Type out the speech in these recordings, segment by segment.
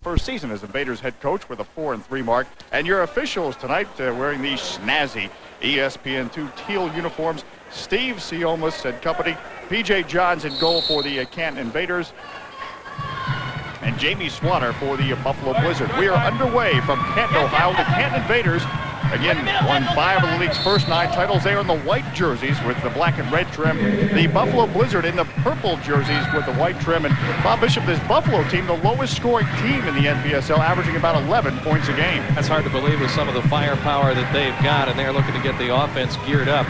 first season as Invaders head coach with a 4-3 mark. And your officials tonight wearing these snazzy ESPN2 teal uniforms. Steve Siomas and company. P.J. Johns in goal for the Canton Invaders. And Jamie Swanner for the Buffalo Blizzard. We are underway from Canton, Ohio. The Canton Invaders, again, won 5 of the league's first 9 titles. They are in the white jerseys with the black and red trim. The Buffalo Blizzard in the purple jerseys with the white trim. And Bob Bishop, this Buffalo team, the lowest scoring team in the NPSL, averaging about 11 points a game. That's hard to believe with some of the firepower that they've got, and they're looking to get the offense geared up.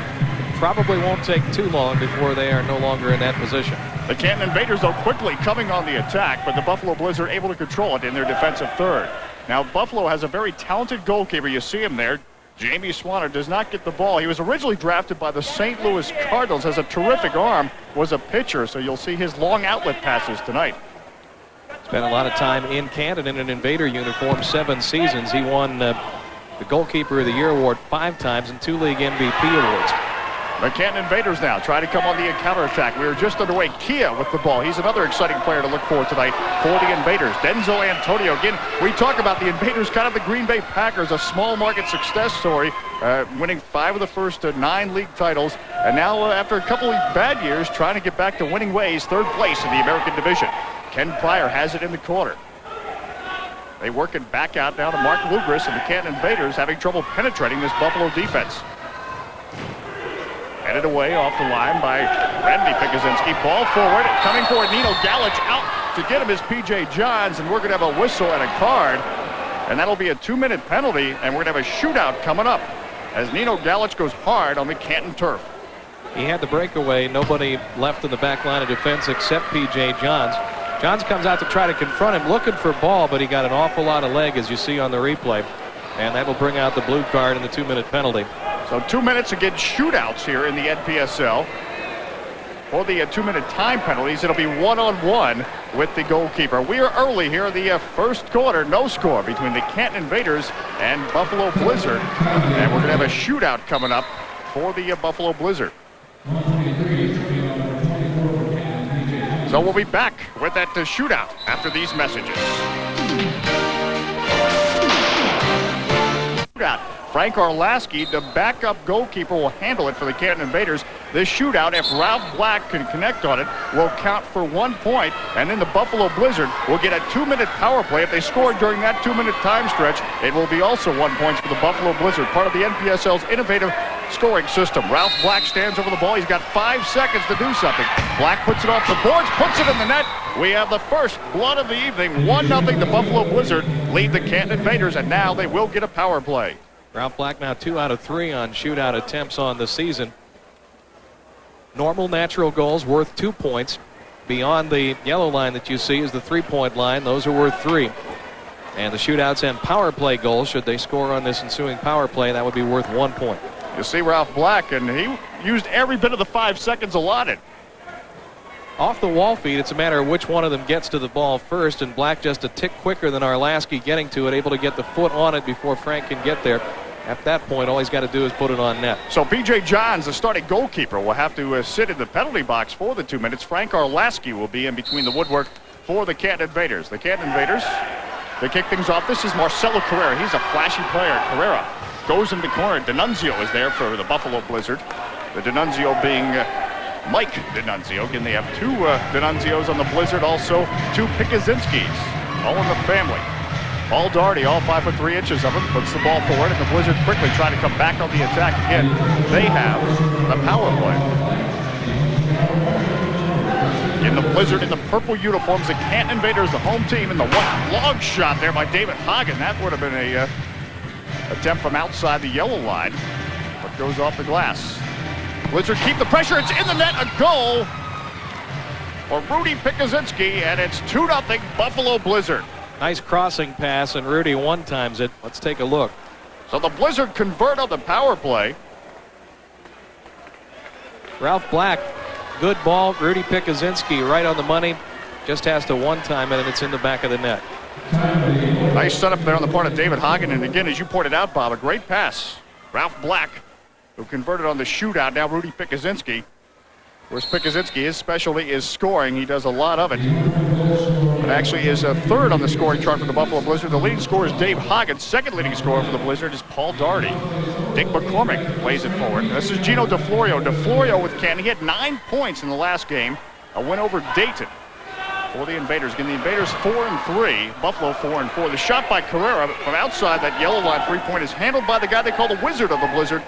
Probably won't take too long before they are no longer in that position. The Canton Invaders, though, quickly coming on the attack, but the Buffalo Blizzard able to control it in their defensive third. Now, Buffalo has a very talented goalkeeper. You see him there. Jamie Swanner does not get the ball. He was originally drafted by the St. Louis Cardinals, has a terrific arm, was a pitcher, so you'll see his long outlet passes tonight. Spent a lot of time in Canton in an Invader uniform, 7 seasons. He won the Goalkeeper of the Year award 5 times and 2 league MVP awards. The Canton Invaders now try to come on the counterattack. We are just underway. Kia with the ball. He's another exciting player to look for tonight for the Invaders. Denzo Antonio. Again, we talk about the Invaders, kind of the Green Bay Packers, a small market success story, winning 5 of the first 9 league titles. And now, after a couple of bad years, trying to get back to winning ways, 3rd place in the American Division. Ken Pryor has it in the corner. They work it back out now to Mark Lugris, and the Canton Invaders having trouble penetrating this Buffalo defense. Headed away off the line by Randy Pikuzinski. Ball forward, coming for Nino Galich. Out to get him is P.J. Johns, and we're going to have a whistle and a card. And that'll be a 2-minute penalty, and we're going to have a shootout coming up as Nino Galich goes hard on the Canton turf. He had the breakaway. Nobody left in the back line of defense except P.J. Johns. Johns comes out to try to confront him, looking for ball, but he got an awful lot of leg, as you see on the replay. And that will bring out the blue card and the 2-minute penalty. So 2 minutes again, shootouts here in the NPSL. For the 2-minute time penalties, it'll be 1-on-1 with the goalkeeper. We are early here in the first quarter. No score between the Canton Invaders and Buffalo Blizzard. And we're going to have a shootout coming up for the Buffalo Blizzard. So we'll be back with that shootout after these messages. Shootout. Frank Arlaski, the backup goalkeeper, will handle it for the Canton Invaders. This shootout, if Ralph Black can connect on it, will count for 1 point, and then the Buffalo Blizzard will get a 2-minute power play. If they score during that 2-minute time stretch, it will be also 1 point for the Buffalo Blizzard, part of the NPSL's innovative scoring system. Ralph Black stands over the ball. He's got 5 seconds to do something. Black puts it off the boards, puts it in the net. We have the first blood of the evening. 1-0. The Buffalo Blizzard lead the Canton Invaders, and now they will get a power play. Ralph Black now 2 out of 3 on shootout attempts on the season. Normal natural goals worth 2 points. Beyond the yellow line that you see is the 3-point line. Those are worth 3. And the shootouts and power play goals, should they score on this ensuing power play, that would be worth 1 point. You see Ralph Black, and he used every bit of the 5 seconds allotted. Off the wall feed, it's a matter of which one of them gets to the ball first, and Black just a tick quicker than Arlaski getting to it, able to get the foot on it before Frank can get there. At that point, all he's got to do is put it on net. So P.J. Johns, the starting goalkeeper, will have to sit in the penalty box for the 2 minutes. Frank Arlaski will be in between the woodwork for the Canton Invaders. The Canton Invaders, they kick things off. This is Marcelo Carrera. He's a flashy player. Carrera goes in the corner. D'Annunzio is there for the Buffalo Blizzard. The D'Annunzio being Mike D'Annunzio. Again, they have 2 D'Annunzios on the Blizzard, also 2 Pikuzinskis, all in the family. Paul Daugherty, all 5'3" of him, puts the ball forward, and the Blizzard quickly try to come back on the attack again. They have the power play. In the Blizzard in the purple uniforms, the Canton Invaders, the home team, and the one long shot there by David Hagen. That would have been a attempt from outside the yellow line, but goes off the glass. Blizzard keep the pressure. It's in the net. A goal for Rudy Pikuzinski, and it's 2-0 Buffalo Blizzard. Nice crossing pass, and Rudy one-times it. Let's take a look. So the Blizzard convert on the power play. Ralph Black, good ball. Rudy Pikuzinski right on the money. Just has to one-time it, and it's in the back of the net. Nice setup there on the part of David Hagen, and again, as you pointed out, Bob, a great pass. Ralph Black, who converted on the shootout. Now Rudy Pikuzinski. Whereas Pikuzinski, his specialty is scoring. He does a lot of it. and actually is third on the scoring chart for the Buffalo Blizzard. The leading scorer is Dave Hoggins. Second leading scorer for the Blizzard is Paul Daugherty. Dick McCormick plays it forward. This is Gino DeFlorio. DeFlorio with Canton. He had 9 points in the last game. A win over Dayton for the Invaders. Again, the Invaders 4-3. Buffalo 4-4. The shot by Carrera from outside that yellow line three-point is handled by the guy they call the Wizard of the Blizzard,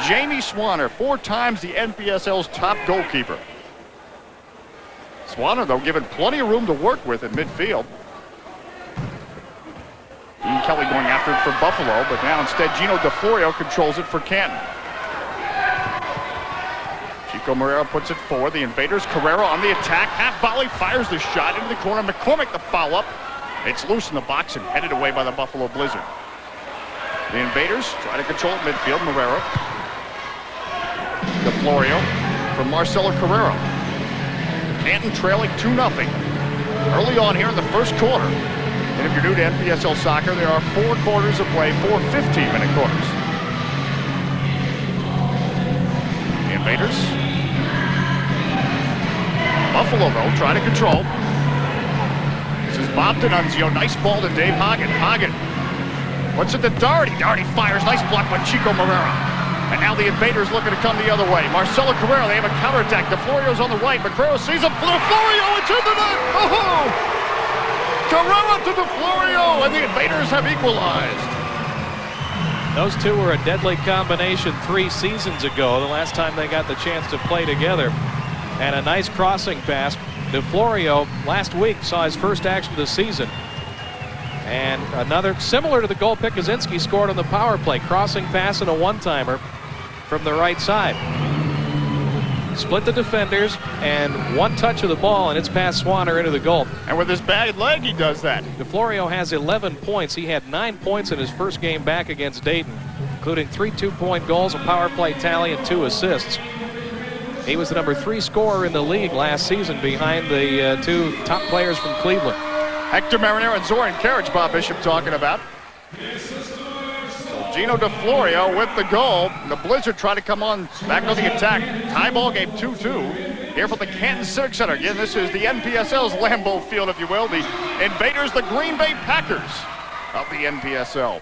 Jamie Swanner, 4 times the NPSL's top goalkeeper. Swanner, though, given plenty of room to work with in midfield. Ian Kelly going after it for Buffalo, but now instead Gino DeFlorio controls it for Canton. Chico Moreira puts it forward. The Invaders, Carrera on the attack. Half volley, fires the shot into the corner. McCormick the follow-up. It's loose in the box and headed away by the Buffalo Blizzard. The Invaders try to control it midfield. Moreira. DeFlorio from Marcelo Carrera. Canton trailing 2-0 early on here in the first quarter. And if you're new to NPSL soccer, there are 4 quarters of play, 4 15-minute quarters. The Invaders. Buffalo, though, trying to control. This is Bob D'Annunzio. Nice ball to Dave Hagen. Hagen. What's it to Daugherty? Daugherty fires. Nice block by Chico Moreira. And now the Invaders looking to come the other way. Marcelo Carrera, they have a counterattack. DeFlorio's on the right. McCarrera sees him. DeFlorio, it's in the net. Oh! Carrera to DeFlorio, and the Invaders have equalized. Those two were a deadly combination 3 seasons ago, the last time they got the chance to play together. And a nice crossing pass. DeFlorio last week saw his first action of the season. And another similar to the goal Pikuzinski scored on the power play. Crossing pass and a one-timer from the right side. Split the defenders and one touch of the ball, and it's past Swanner into the goal. And with his bad leg, he does that. DeFlorio has 11 points. He had 9 points in his first game back against Dayton, including 3 two-point goals, a power play tally, and 2 assists. He was the number 3 scorer in the league last season behind the 2 top players from Cleveland. Hector Marinero and Zoran Karic, Bob Bishop talking about. So Gino DeFlorio with the goal. The Blizzard try to come on back on the attack. Tie ball game 2-2. Here from the Canton Civic Center. Again, this is the NPSL's Lambeau Field, if you will. The Invaders, the Green Bay Packers of the NPSL.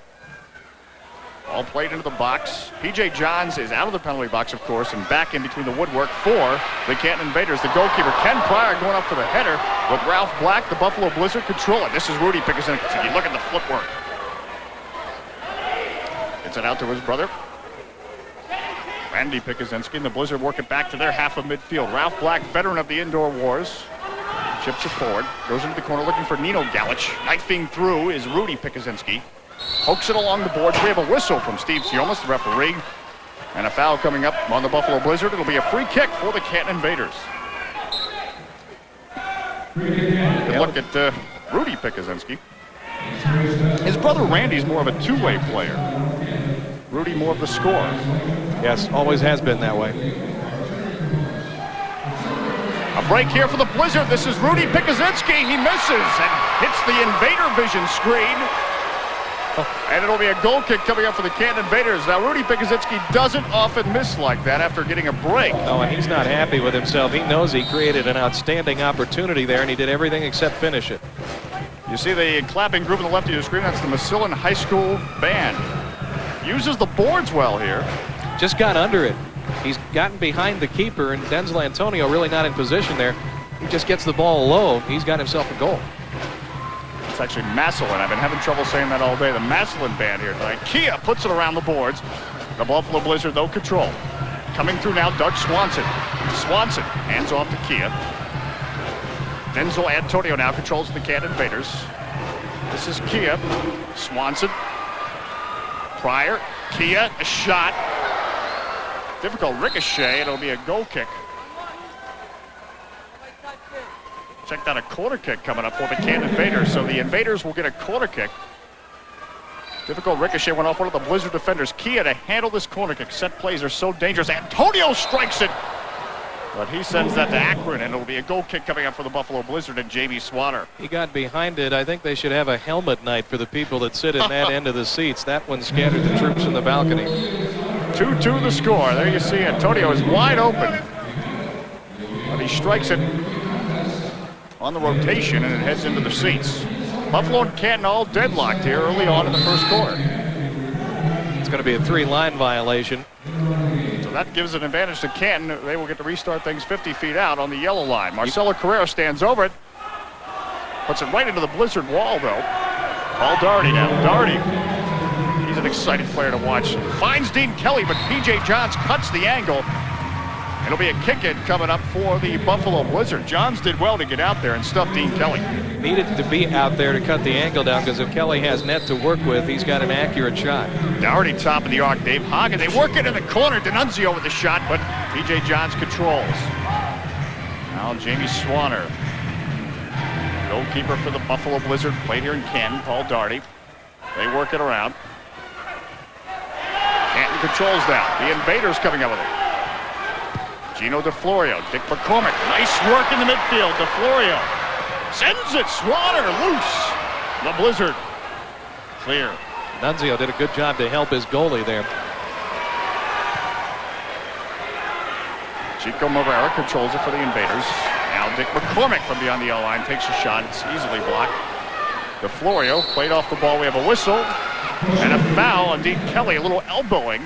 All played into the box. P.J. Johns is out of the penalty box, of course, and back in between the woodwork for the Canton Invaders. The goalkeeper, Ken Pryor, going up for the header with Ralph Black. The Buffalo Blizzard control it. This is Rudy Pikuzinski. Look at the footwork. Gets it out to his brother, Randy Pikuzinski, and the Blizzard work it back to their half of midfield. Ralph Black, veteran of the indoor wars, chips it forward, goes into the corner looking for Nino Galich. Knifing through is Rudy Pikuzinski. Pokes it along the boards. We have a whistle from Steve Siomas, the referee, and a foul coming up on the Buffalo Blizzard. It'll be a free kick for the Canton Invaders. Good look at Rudy Pikuzinski. His brother Randy's more of a two-way player. Rudy more of the scorer. Yes, always has been that way. A break here for the Blizzard. This is Rudy Pikuzinski. He misses and hits the Invader vision screen. And it'll be a goal kick coming up for the Canton Invaders. Now, Rudy Pikuzinski doesn't often miss like that after getting a break. Oh, and he's not happy with himself. He knows he created an outstanding opportunity there, and he did everything except finish it. You see the clapping group on the left of your screen. That's the Massillon High School band. Uses the boards well here. Just got under it. He's gotten behind the keeper, and Denzel Antonio really not in position there. He just gets the ball low. He's got himself a goal. It's actually Massillon. I've been having trouble saying that all day. The Massillon band here tonight. Kia puts it around the boards. The Buffalo Blizzard, though, control. Coming through now, Doug Swanson. Swanson hands off to Kia. Denzel Antonio now controls the Canton Invaders. This is Kia. Swanson. Pryor. Kia, a shot. Difficult ricochet. It'll be a goal kick. Checked out a corner kick coming up for the Canton Invaders. So the Invaders will get a corner kick. Difficult ricochet went off one of the Blizzard defenders. Kia to handle this corner kick. Set plays are so dangerous. Antonio strikes it. But he sends that to Akron, and it'll be a goal kick coming up for the Buffalo Blizzard and Jamie Swanner. He got behind it. I think they should have a helmet night for the people that sit in that end of the seats. That one scattered the troops in the balcony. 2-2 the score. There you see Antonio is wide open. But he strikes it on the rotation, and it heads into the seats. Buffalo and Canton all deadlocked here early on in the first quarter. It's going to be a 3-line violation. So that gives an advantage to Canton. They will get to restart things 50 feet out on the yellow line. Marcelo Carrera stands over it. Puts it right into the blizzard wall, though. Paul Doherty now. Doherty, he's an exciting player to watch. Finds Dean Kelly, but P.J. Johns cuts the angle. It'll be a kick-in coming up for the Buffalo Blizzard. Johns did well to get out there and stuff Dean Kelly. Needed to be out there to cut the angle down, because if Kelly has net to work with, he's got an accurate shot. Doherty top of the arc. Dave Hagen. They work it in the corner. D'Annunzio with the shot, but P.J. Johns controls. Now Jamie Swanner, goalkeeper for the Buffalo Blizzard, played here in Canton. Paul Doherty. They work it around. Canton controls now. The Invaders coming up with it. Gino DeFlorio, Dick McCormick, nice work in the midfield. DeFlorio sends it, Swanner loose. The Blizzard clear. Nunzio did a good job to help his goalie there. Chico Morera controls it for the Invaders. Now Dick McCormick from beyond the yellow line takes a shot. It's easily blocked. DeFlorio played off the ball. We have a whistle and a foul on Dean Kelly, a little elbowing.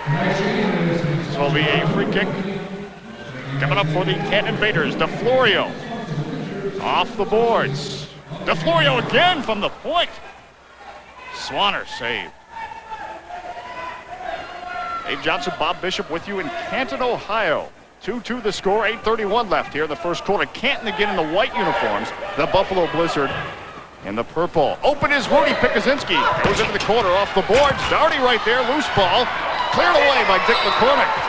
This will be a free kick coming up for the Canton Invaders. DeFlorio off the boards. DeFlorio again from the point. Swanner saved. Dave Johnson, Bob Bishop with you in Canton, Ohio. 2-2 the score, 8:31 left here in the first quarter. Canton again in the white uniforms. The Buffalo Blizzard in the purple. Open is Rudy Pikuzinski. Goes into the corner off the boards. Doherty right there, loose ball. Cleared away by Dick McCormick.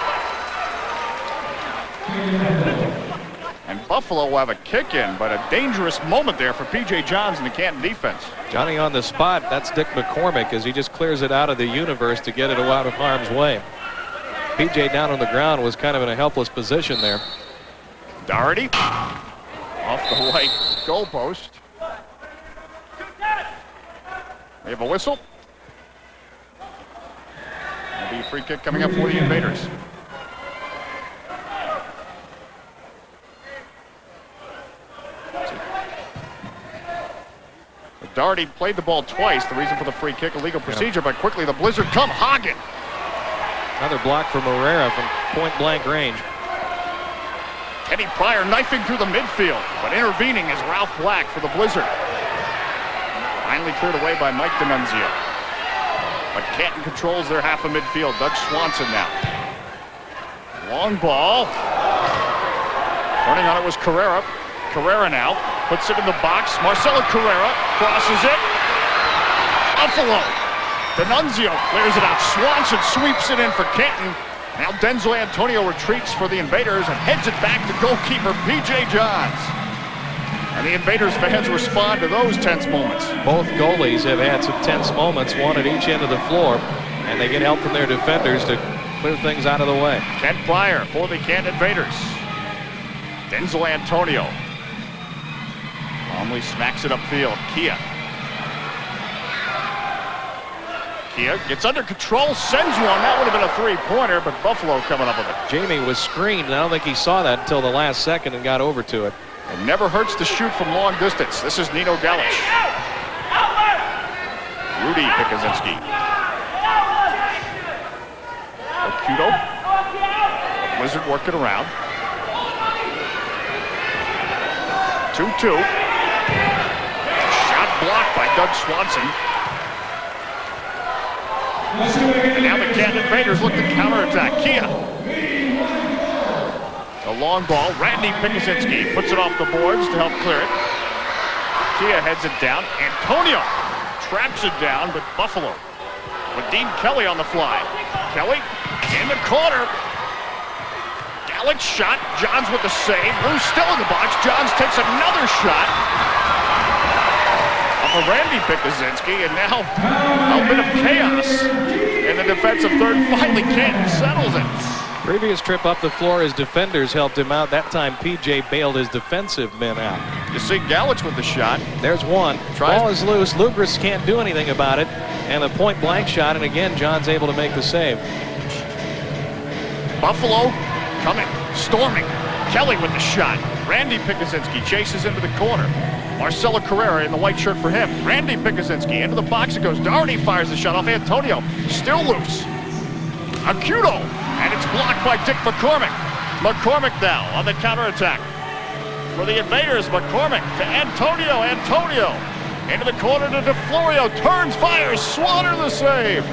And Buffalo will have a kick in, but a dangerous moment there for P.J. Johns in the Canton defense. Johnny on the spot. That's Dick McCormick as he just clears it out of the universe to get it out of harm's way. P.J. down on the ground was kind of in a helpless position there. Doherty off the white goalpost. We have a whistle. There'll be a free kick coming up for the Invaders. Doherty played the ball twice. The reason for the free kick, illegal procedure, but quickly the Blizzard come. Hagen. Another block from Herrera from point-blank range. Kenny Pryor knifing through the midfield, but intervening is Ralph Black for the Blizzard. Finally cleared away by Mike D'Annunzio. But Canton controls their half of midfield. Doug Swanson now. Long ball. Turning on it was Carrera. Carrera now puts it in the box. Marcelo Carrera crosses it. Buffalo. D'Annunzio clears it out. Swanson sweeps it in for Canton. Now Denzel Antonio retreats for the Invaders and heads it back to goalkeeper P.J. Johns. And the Invaders fans respond to those tense moments. Both goalies have had some tense moments, one at each end of the floor, and they get help from their defenders to clear things out of the way. Ken Pryor for the Canton Invaders. Denzel Antonio. Calmly smacks it upfield. Kia. Kia gets under control, sends one. That would have been a three-pointer, but Buffalo coming up with it. Jamie was screened, and I don't think he saw that until the last second and got over to it. It never hurts to shoot from long distance. This is Nino Galich. Rudy Pikuzinski. Okudo. Blizzard working around. 2-2. Shot blocked by Doug Swanson. And now the Canton Invaders look to counterattack. Kia. A long ball. Randy Pikuzinski puts it off the boards to help clear it. Kia heads it down. Antonio traps it down, but Buffalo with Dean Kelly on the fly. Kelly in the corner. Galich shot. Johns with the save. Loose still in the box. Johns takes another shot off of Randy Pikuzinski, and now a bit of chaos in the defensive third. Finally, Canton settles it. Previous trip up the floor, his defenders helped him out. That time, P.J. bailed his defensive men out. You see Galich with the shot. There's one. Ball is loose. Lugris can't do anything about it. And a point-blank shot, and again, John's able to make the save. Buffalo coming, storming. Kelly with the shot. Randy Pikuzinski chases into the corner. Marcelo Carrera in the white shirt for him. Randy Pikuzinski into the box it goes. Doherty fires the shot off. Antonio still loose. Acuto, and it's blocked by Dick McCormick. McCormick now on the counterattack. For the Invaders, McCormick to Antonio. Antonio into the corner to DeFlorio. Turns, fires, Swanner the save.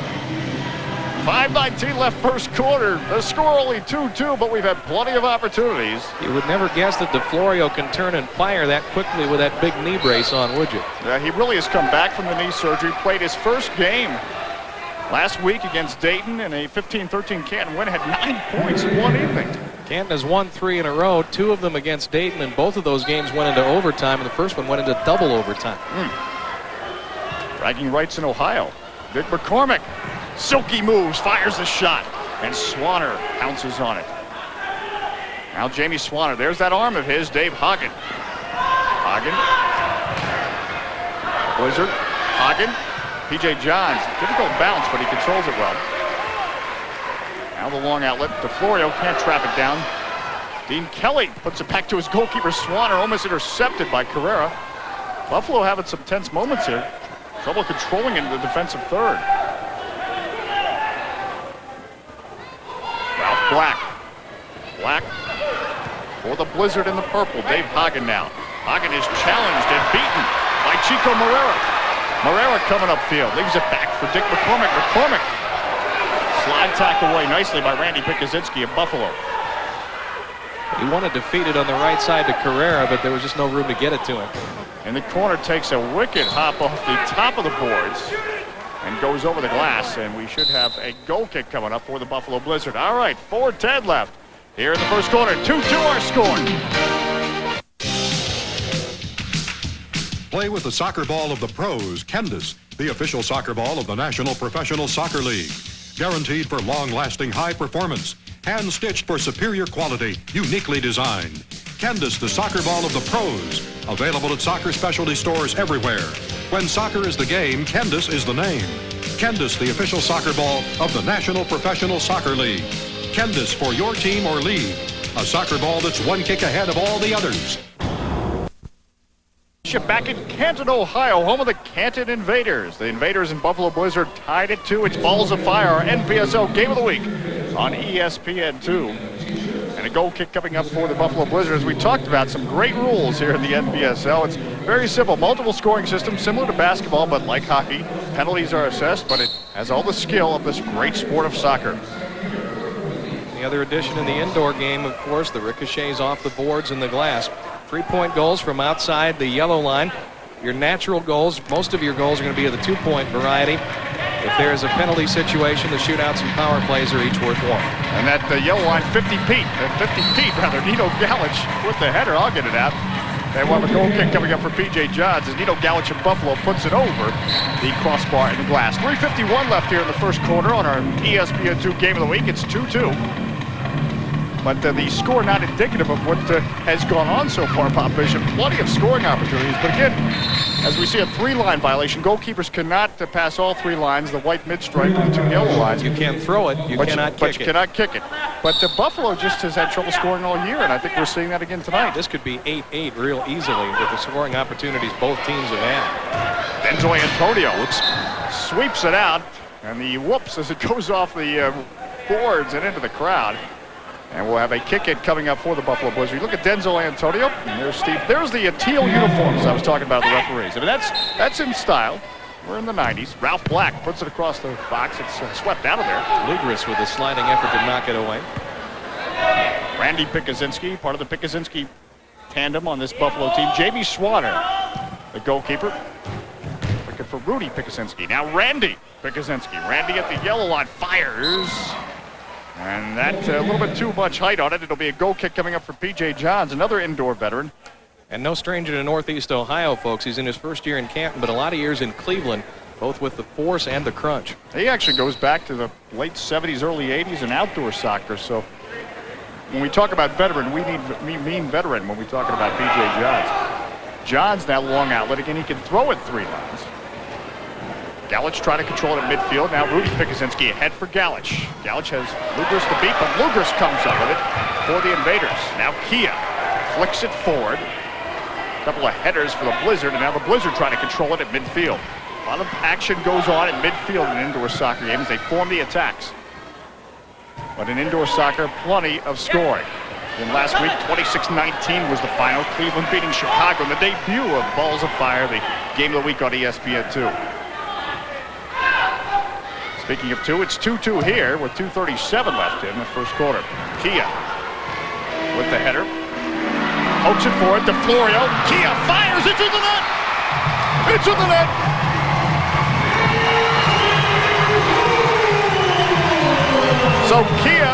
5:19 left first quarter. The score only 2-2, but we've had plenty of opportunities. You would never guess that DeFlorio can turn and fire that quickly with that big knee brace on, would you? Yeah, he really has come back from the knee surgery. Played his first game last week against Dayton in a 15-13 Canton win. Had 9 points in one evening. Canton has won 3 in a row, 2 of them against Dayton, and both of those games went into overtime, and the first one went into double overtime. Bragging rights in Ohio. Dick McCormick. Silky moves, fires the shot, and Swanner pounces on it. Now Jamie Swanner, there's that arm of his, Dave Hagen. Hagen. Blizzard. Hagen. P.J. Johns, difficult bounce, but he controls it well. Now the long outlet. DeFlorio can't trap it down. Dean Kelly puts it back to his goalkeeper, Swanner, almost intercepted by Carrera. Buffalo having some tense moments here. Trouble controlling into the defensive third. Black. Black for the Blizzard in the purple. Dave Hagen now. Hagen is challenged and beaten by Chico Moreira. Moreira coming upfield. Leaves it back for Dick McCormick. McCormick. Slide tacked away nicely by Randy Pikuzinski of Buffalo. He wanted to feed it on the right side to Carrera, but there was just no room to get it to him. In the corner takes a wicked hop off the top of the boards and goes over the glass, and we should have a goal kick coming up for the Buffalo Blizzard. All right, 4:10 left here in the first quarter. 2-2 our score. Play with the soccer ball of the pros, Candace, the official soccer ball of the National Professional Soccer League. Guaranteed for long-lasting high performance. Hand-stitched for superior quality, uniquely designed. Candace, the soccer ball of the pros. Available at soccer specialty stores everywhere. When soccer is the game, Candace is the name. Candace, the official soccer ball of the National Professional Soccer League. Candace for your team or league. A soccer ball that's one kick ahead of all the others. Back in Canton, Ohio, home of the Canton Invaders. The Invaders and Buffalo Blizzard tied it 2. It's Balls of Fire, our NPSL Game of the Week on ESPN2. And a goal kick coming up for the Buffalo Blizzard. As we talked about, some great rules here in the NPSL. It's very simple. Multiple scoring system, similar to basketball, but like hockey. Penalties are assessed, but it has all the skill of this great sport of soccer. The other addition in the indoor game, of course, the ricochets off the boards and the glass. 3-point goals from outside the yellow line. Your natural goals, most of your goals are going to be of the 2-point variety. If there is a penalty situation, the shootouts and power plays are each worth 1. And that yellow line, 50 feet, Nino Galich with the header. I'll get it out. They will have a goal kick coming up for P.J. Johns as Nino Galich of Buffalo puts it over the crossbar in the glass. 3:51 left here in the first quarter on our ESPN2 Game of the Week. It's 2-2. But the score not indicative of what has gone on so far, Bob Bishop. Plenty of scoring opportunities. But again, as we see a 3-line violation, goalkeepers cannot pass all 3 lines, the white mid-stripe and the 2 yellow lines. You can throw it, you cannot kick it. But you cannot kick it. But the Buffalo just has had trouble scoring all year, and I think we're seeing that again tonight. This could be 8-8 real easily with the scoring opportunities both teams have had. Denzo Antonio sweeps it out, and the whoops as it goes off the boards and into the crowd. And we'll have a kick it coming up for the Buffalo Blizzard. You look at Denzel Antonio, and there's Steve. There's the teal uniforms I was talking about, the referees. I mean, that's in style. We're in the 90s. Ralph Black puts it across the box. It's swept out of there. Lugris with a sliding effort to knock it away. Randy Pikuzinski, part of the Pikuzinski tandem on this Buffalo team. Jamie Swanner, the goalkeeper. Looking for Rudy Pikuzinski. Now Randy Pikuzinski. Randy at the yellow line fires. And that's a little bit too much height on it. It'll be a goal kick coming up for P.J. Johns, another indoor veteran. And no stranger to Northeast Ohio, folks. He's in his first year in Canton, but a lot of years in Cleveland, both with the Force and the Crunch. He actually goes back to the late 70s, early 80s in outdoor soccer. So when we talk about veteran, we mean veteran when we're talking about P.J. Johns. Johns now long outlet. Again, he can throw it 3 lines. Galich trying to control it at midfield. Now Rudy Pikuzinski ahead for Galich. Galich has Lugris to beat, but Lugris comes up with it for the Invaders. Now Kia flicks it forward. A couple of headers for the Blizzard, and now the Blizzard trying to control it at midfield. A lot of action goes on at midfield in an indoor soccer game as they form the attacks. But in indoor soccer, plenty of scoring. And last week, 26-19 was the final. Cleveland beating Chicago in the debut of Balls of Fire, the game of the week on ESPN2. Speaking of two, it's 2-2 here with 2:37 left in the first quarter. Kia with the header. Pokes it forward to Florio. Kia fires into the net! Into the net! So Kia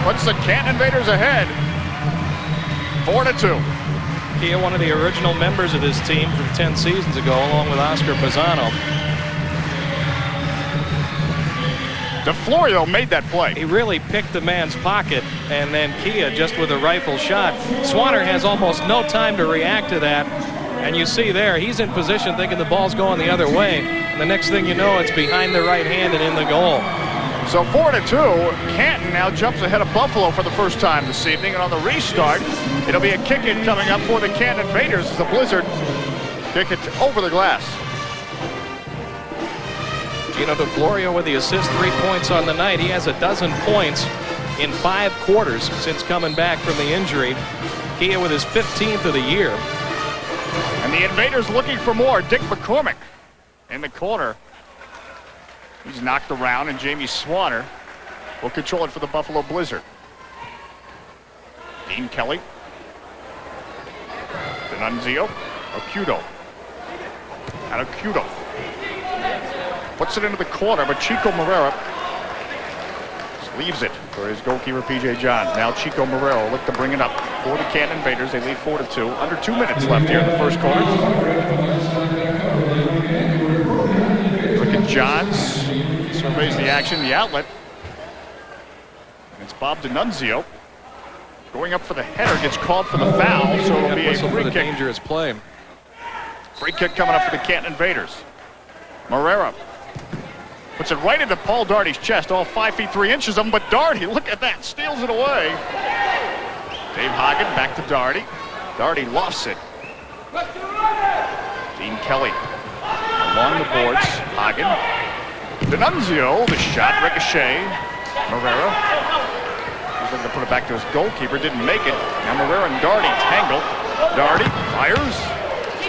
puts the Canton Invaders ahead, 4-2. Kia, one of the original members of this team from 10 seasons ago, along with Oscar Pisano. DeFlorio made that play. He really picked the man's pocket, and then Kia just with a rifle shot. Swanner has almost no time to react to that, and you see there, he's in position thinking the ball's going the other way, and the next thing you know, it's behind the right hand and in the goal. So 4-2, Canton now jumps ahead of Buffalo for the first time this evening, and on the restart, it'll be a kick-in coming up for the Canton Invaders as the Blizzard kick it over the glass. Gino DeFlorio with the assist, 3 points on the night. He has 12 points in 5 quarters since coming back from the injury. Kia with his 15th of the year. And the Invaders looking for more. Dick McCormick in the corner. He's knocked around, and Jamie Swanner will control it for the Buffalo Blizzard. Dean Kelly. D'Annunzio. Ocudo. Out Ocudo. Puts it into the corner, but Chico Marrera leaves it for his goalkeeper, P.J. Johns. Now Chico Marrera will look to bring it up for the Canton Invaders. They lead 4-2. Under 2 minutes left here in the first quarter. Look at Johns. Surveys the action, the outlet. It's Bob D'Annunzio. Going up for the header, gets called for the foul, so it'll be a free kick. Dangerous play. Free kick coming up for the Canton Invaders. Marrera puts it right into Paul Daugherty's chest, all 5 feet 3 inches of him, but Daugherty, look at that, steals it away. Dave Hagen back to Daugherty. Daugherty lofts it. Dean Kelly along the boards. Hagen. D'Annunzio, the shot, ricochet. Marrera. He's looking to put it back to his goalkeeper, didn't make it. Now Marrera and Daugherty tangle. Daugherty fires.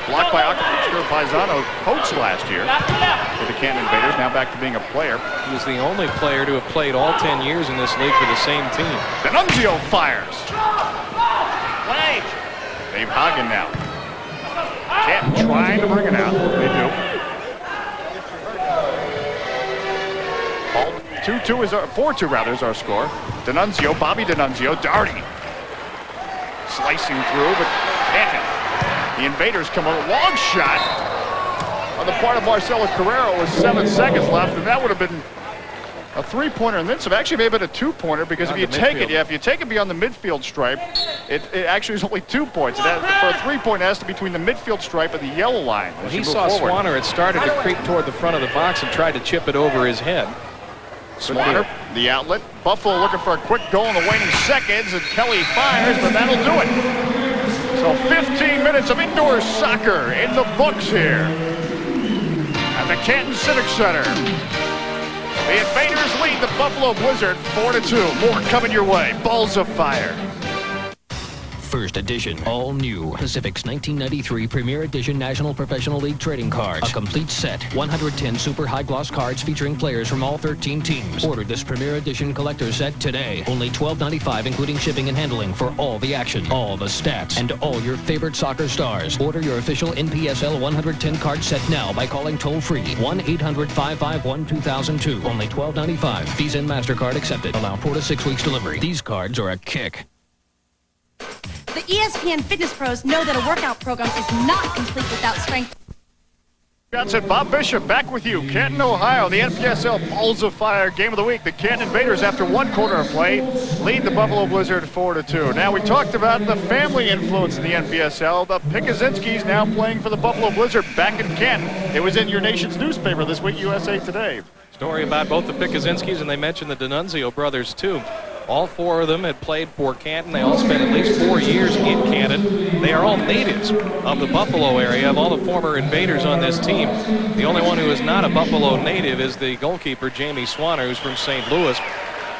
Blocked by Oscar Pisano, coach last year for the Canton Invaders, now back to being a player. He was the only player to have played all 10 years in this league for the same team. D'Annunzio fires. Play. Dave Hagen now. Canton trying to bring it out. They do. 2-2 is our 4-2 rather is our score. D'Annunzio, Bobby D'Annunzio, Daugherty slicing through, but Canton. The Invaders come a long shot on the part of Marcelo Carrero with 7 seconds left, and that would have been a 3-pointer, and then some. Actually, maybe a 2-pointer, because if you take it, if you take it beyond the midfield stripe, it actually is only 2 points. For a 3-pointer, it has to be between the midfield stripe and the yellow line. When he saw Swanner, it started to creep toward the front of the box and tried to chip it over his head. Swanner, the outlet. Buffalo looking for a quick goal in the waning seconds, and Kelly fires, but that'll do it. So 15 minutes of indoor soccer in the books here at the Canton Civic Center. The Invaders lead the Buffalo Blizzard 4-2. More coming your way. Balls of Fire. First edition, all new Pacific's 1993 Premier Edition National Professional League trading cards. A complete set, 110 super high gloss cards featuring players from all 13 teams. Order this Premier Edition collector set today. Only $12.95, including shipping and handling, for all the action, all the stats, and all your favorite soccer stars. Order your official NPSL 110 card set now by calling toll-free 1-800-551-2002. Only $12.95. Visa and MasterCard accepted. Allow 4 to 6 weeks delivery. These cards are a kick. The ESPN Fitness Pros know that a workout program is not complete without strength. Johnson, Bob Bishop back with you. Canton, Ohio, the NPSL Balls of Fire game of the week. The Canton Invaders, after 1 quarter of play, lead the Buffalo Blizzard 4-2. Now, we talked about the family influence in the NPSL. The Pikuzinskis now playing for the Buffalo Blizzard back in Canton. It was in your nation's newspaper this week, USA Today. Story about both the Pikuzinskis, and they mentioned the D'Annunzio brothers, too. All 4 of them had played for Canton. They all spent at least 4 years in Canton. They are all natives of the Buffalo area. Of all the former Invaders on this team, the only one who is not a Buffalo native is the goalkeeper, Jamie Swanner, who's from St. Louis.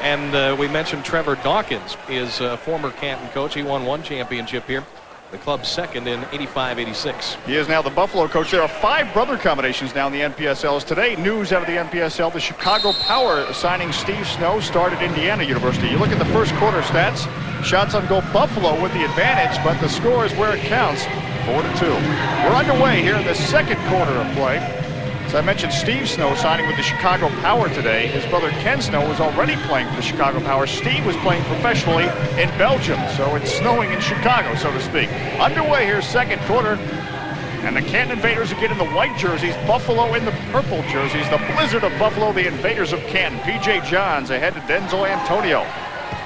And we mentioned Trevor Dawkins is a former Canton coach. He won 1 championship here. The club's second in 85-86. He is now the Buffalo coach. There are 5 brother combinations now in the NPSLs. Today, news out of the NPSL, the Chicago Power signing Steve Snow started Indiana University. You look at the first quarter stats, shots on goal, Buffalo with the advantage, but the score is where it counts, 4-2. We're underway here in the second quarter of play. As I mentioned, Steve Snow signing with the Chicago Power today. His brother Ken Snow was already playing for the Chicago Power. Steve was playing professionally in Belgium, so it's snowing in Chicago, so to speak. Underway here, second quarter. And the Canton Invaders again in the white jerseys, Buffalo in the purple jerseys. The Blizzard of Buffalo, the Invaders of Canton. P.J. Johns ahead to Denzel Antonio.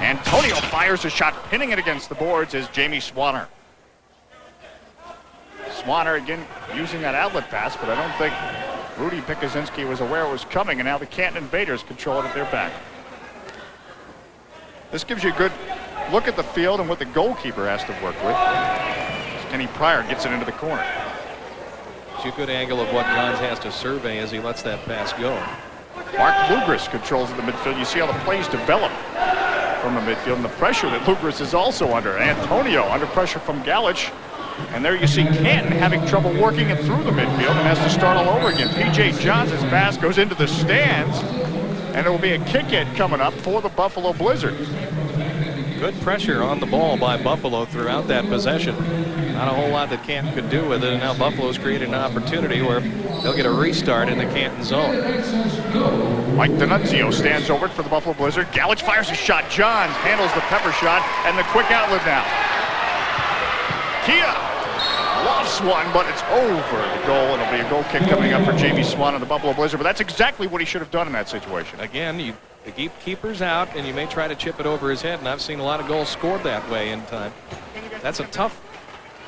Antonio fires a shot, pinning it against the boards is Jamie Swanner. Swanner again using that outlet pass, but I don't think Rudy Pikuzinski was aware it was coming, and now the Canton Invaders control it at their back. This gives you a good look at the field and what the goalkeeper has to work with. Kenny Pryor gets it into the corner. It's a good angle of what Johns has to survey as he lets that pass go. Mark Lugris controls the midfield. You see how the plays develop from the midfield and the pressure that Lugris is also under. Antonio under pressure from Galich. And there you see Canton having trouble working it through the midfield and has to start all over again. P.J. Johns' pass goes into the stands, and it will be a kick-in coming up for the Buffalo Blizzard. Good pressure on the ball by Buffalo throughout that possession. Not a whole lot that Canton could do with it, and now Buffalo's created an opportunity where they'll get a restart in the Canton zone. Mike D'Annunzio stands over it for the Buffalo Blizzard. Galich fires a shot. Johns handles the pepper shot, and the quick outlet now. Kia lofts one, but it's over the goal. It'll be a goal kick coming up for Jamie Swan of the Buffalo Blizzard, but that's exactly what he should have done in that situation. Again, you keep keepers out, and you may try to chip it over his head, and I've seen a lot of goals scored that way in time. That's a tough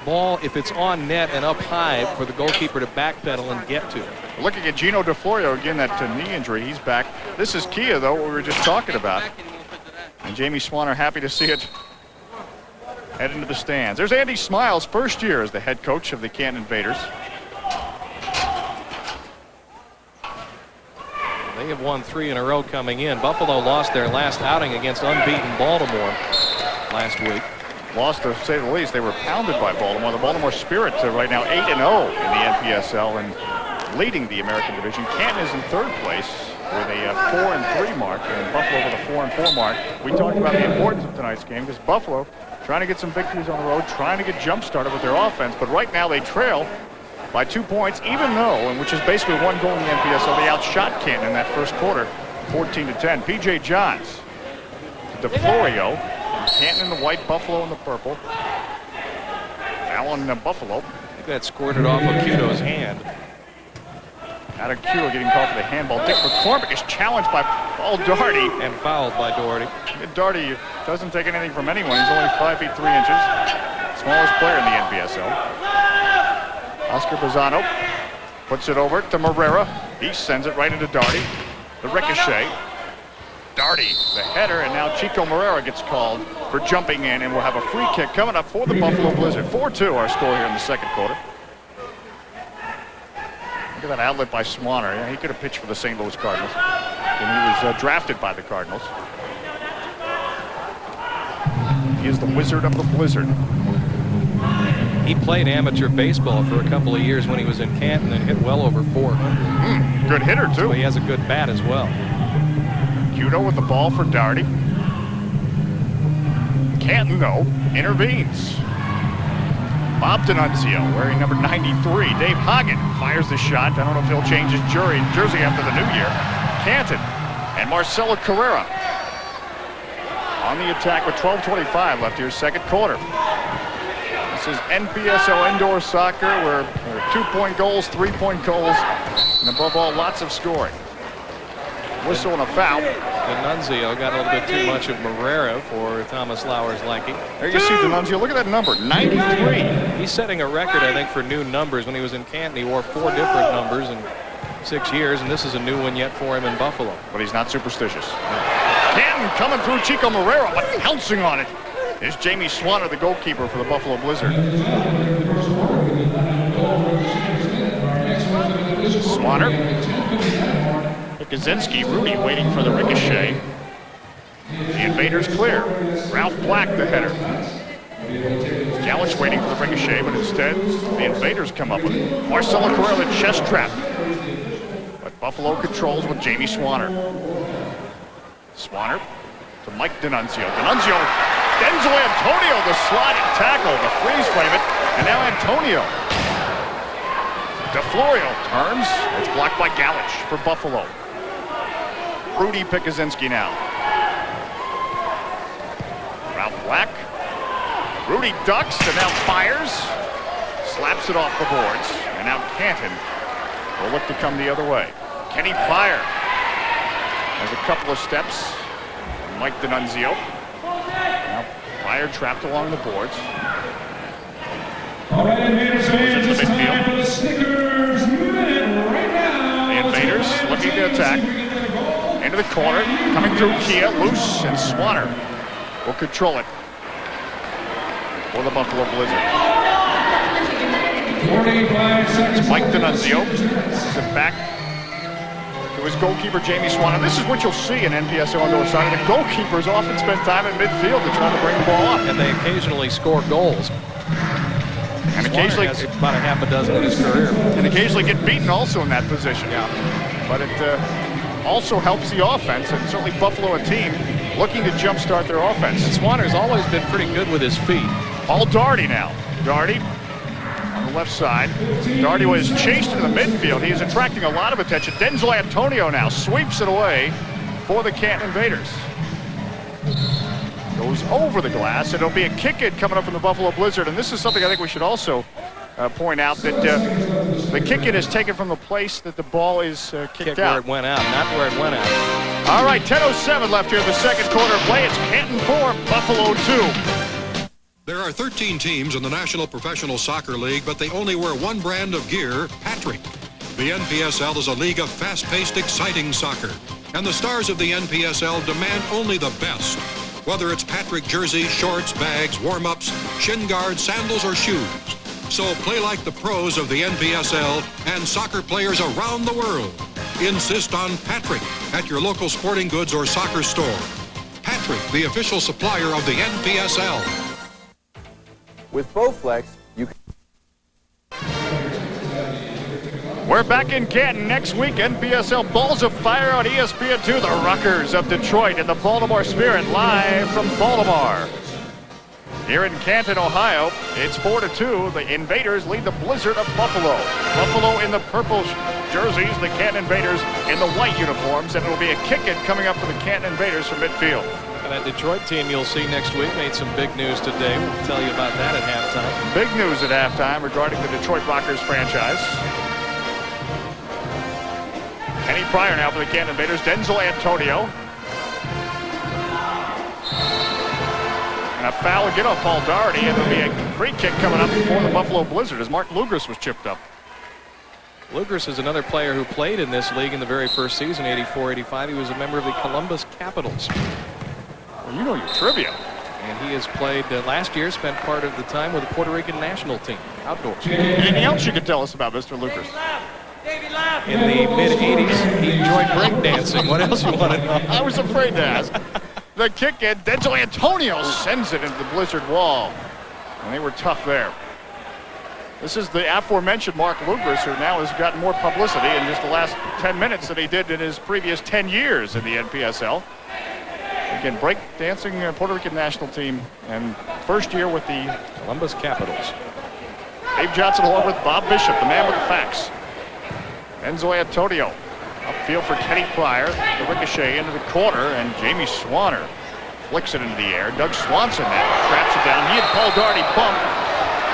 ball if it's on net and up high for the goalkeeper to backpedal and get to. Looking at Gino DeFlorio, again, that knee injury, he's back. This is Kia, though, what we were just talking about. And Jamie Swan are happy to see it head into the stands. There's Andy Smiles, first year as the head coach of the Canton Invaders. They have won 3 in a row coming in. Buffalo lost their last outing against unbeaten Baltimore last week. Lost, to say the least. They were pounded by Baltimore. The Baltimore Spirit right now 8-0 in the NPSL and leading the American Division. Canton is in third place with a 4-3 mark, and Buffalo with a 4-4 mark. We talked about the importance of tonight's game because Buffalo trying to get some victories on the road, trying to get jump-started with their offense, but right now they trail by 2 points, even though, and which is basically 1 goal in the NPSL, they outshot Canton in that first quarter, 14-10. P.J. Johns, DeFlorio, Canton in the white, Buffalo in the purple. Allen Buffalo. I think that squirted off Acuto's hand. Adam Acuto getting called for the handball. Dick McCormick is challenged by Paul Doherty. And fouled by Doherty. Doherty doesn't take anything from anyone. He's only 5 feet 3 inches. Smallest player in the NPSL. Oscar Bazzano puts it over to Morera. He sends it right into Doherty. The ricochet. Doherty, the header, and now Chico Morera gets called for jumping in, and we'll have a free kick coming up for the Buffalo Blizzard. 4-2 our score here in the second quarter. Look at that outlet by Swanner. Yeah, he could have pitched for the St. Louis Cardinals when he was drafted by the Cardinals. He is the wizard of the blizzard. He played amateur baseball for a couple of years when he was in Canton and hit well over 400. Good hitter, too. So he has a good bat as well. Cudo with the ball for Doherty. Canton, though, intervenes. Bob D'Annunzio wearing number 93. Dave Hagen fires the shot. I don't know if he'll change his jersey after the new year. Canton and Marcelo Carrera on the attack with 12:25 left here, second quarter. This is NPSL indoor soccer where there are 2-point goals, 3-point goals, and above all, lots of scoring. Whistle and a foul. D'Annunzio got a little bit too much of Morera for Thomas Lauer's liking. There you see D'Annunzio. Look at that number, 93. He's setting a record, I think, for new numbers. When he was in Canton, he wore 4 different numbers in 6 years, and this is a new one yet for him in Buffalo. But he's not superstitious. Canton coming through Chico Marrero, but pouncing on it is Jamie Swanner, the goalkeeper for the Buffalo Blizzard. Swanner. Kaczynski, Rudy waiting for the ricochet. The Invaders clear. Ralph Black, the header. Galich waiting for the ricochet, but instead the Invaders come up with it. Marcelo Correa, the chest trap. But Buffalo controls with Jamie Swanner. Swanner to Mike D'Annunzio. D'Annunzio, Denzel Antonio, the sliding tackle, the freeze frame it, and now Antonio. DeFlorio turns. It's blocked by Galich for Buffalo. Rudy Kaczynski now. Ralph Black. Rudy ducks and now fires. Slaps it off the boards. And now Canton will look to come the other way. Kenny Pryor has a couple of steps. Mike D'Annunzio. Now Pryor trapped along the boards. All right, Invaders fans, Into the it's time midfield. for the Snickers Minute right now. The Invaders looking to attack. Into the corner, coming through Kia, loose, and Swanner will control it for the Buffalo Blizzard. 45 seconds. It's Mike D'Annunzio. Sends it back to his goalkeeper, Jamie Swanner. This is what you'll see in NPSL on the other side. The goalkeepers often spend time in midfield to try to bring the ball up. And they occasionally score goals. And Swanner occasionally, has about a half a dozen in his career. and occasionally get beaten also in that position. Yeah. But it also helps the offense, and certainly Buffalo, a team looking to jumpstart their offense. Swanner's always been pretty good with his feet. Paul Daugherty now. Daugherty on the left side. Daugherty was chased into the midfield. He is attracting a lot of attention. Denzel Antonio now sweeps it away for the Canton Invaders. Goes over the glass. It'll be a kick-in coming up from the Buffalo Blizzard, and this is something I think we should also point out, that the kick-in is taken from the place that the ball is kicked Kick out. where it went out, not where it went out. All right, 10:07 left here in the second quarter of play. It's Canton 4, Buffalo 2. There are 13 teams in the National Professional Soccer League, but they only wear one brand of gear, Patrick. The NPSL is a league of fast-paced, exciting soccer, and the stars of the NPSL demand only the best. Whether it's Patrick jerseys, shorts, bags, warm-ups, shin guards, sandals, or shoes. So play like the pros of the NPSL and soccer players around the world. Insist on Patrick at your local sporting goods or soccer store. Patrick, the official supplier of the NPSL. With Bowflex, you can... We're back in Canton next week. NPSL Balls of Fire on ESPN2. The Ruckers of Detroit and the Baltimore Spirit live from Baltimore. Here in Canton, Ohio, it's 4-2. The Invaders lead the Blizzard of Buffalo. Buffalo in the purple jerseys, the Canton Invaders in the white uniforms, and it'll be a kick-in coming up for the Canton Invaders from midfield. And that Detroit team you'll see next week made some big news today. We'll tell you about that at halftime. Big news at halftime regarding the Detroit Rockers franchise. Kenny Pryor now for the Canton Invaders. Denzel Antonio. And a foul again on Paul Daugherty, and there'll be a free kick coming up for the Buffalo Blizzard as Mark Lugris was chipped up. Lugris is another player who played in this league in the very first season, 84-85. He was a member of the Columbus Capitals. Well, you know your trivia. And he has played last year, spent part of the time with the Puerto Rican national team, outdoors. Anything else you could tell us about Mr. Lugris? In the mid-80s, he enjoyed breakdancing. What else you want to know? I was afraid to ask. The kick in, Denzel Antonio sends it into the Blizzard wall. And they were tough there. This is the aforementioned Mark Lugris, who now has gotten more publicity in just the last 10 minutes than he did in his previous 10 years in the NPSL. Again, breakdancing Puerto Rican national team, and first year with the Columbus Capitals. Dave Johnson along with Bob Bishop, the man with the facts. Enzo Antonio upfield for Kenny Pryor. The ricochet into the corner, and Jamie Swanner flicks it into the air. Doug Swanson now traps it down. He and Paul Daugherty bump,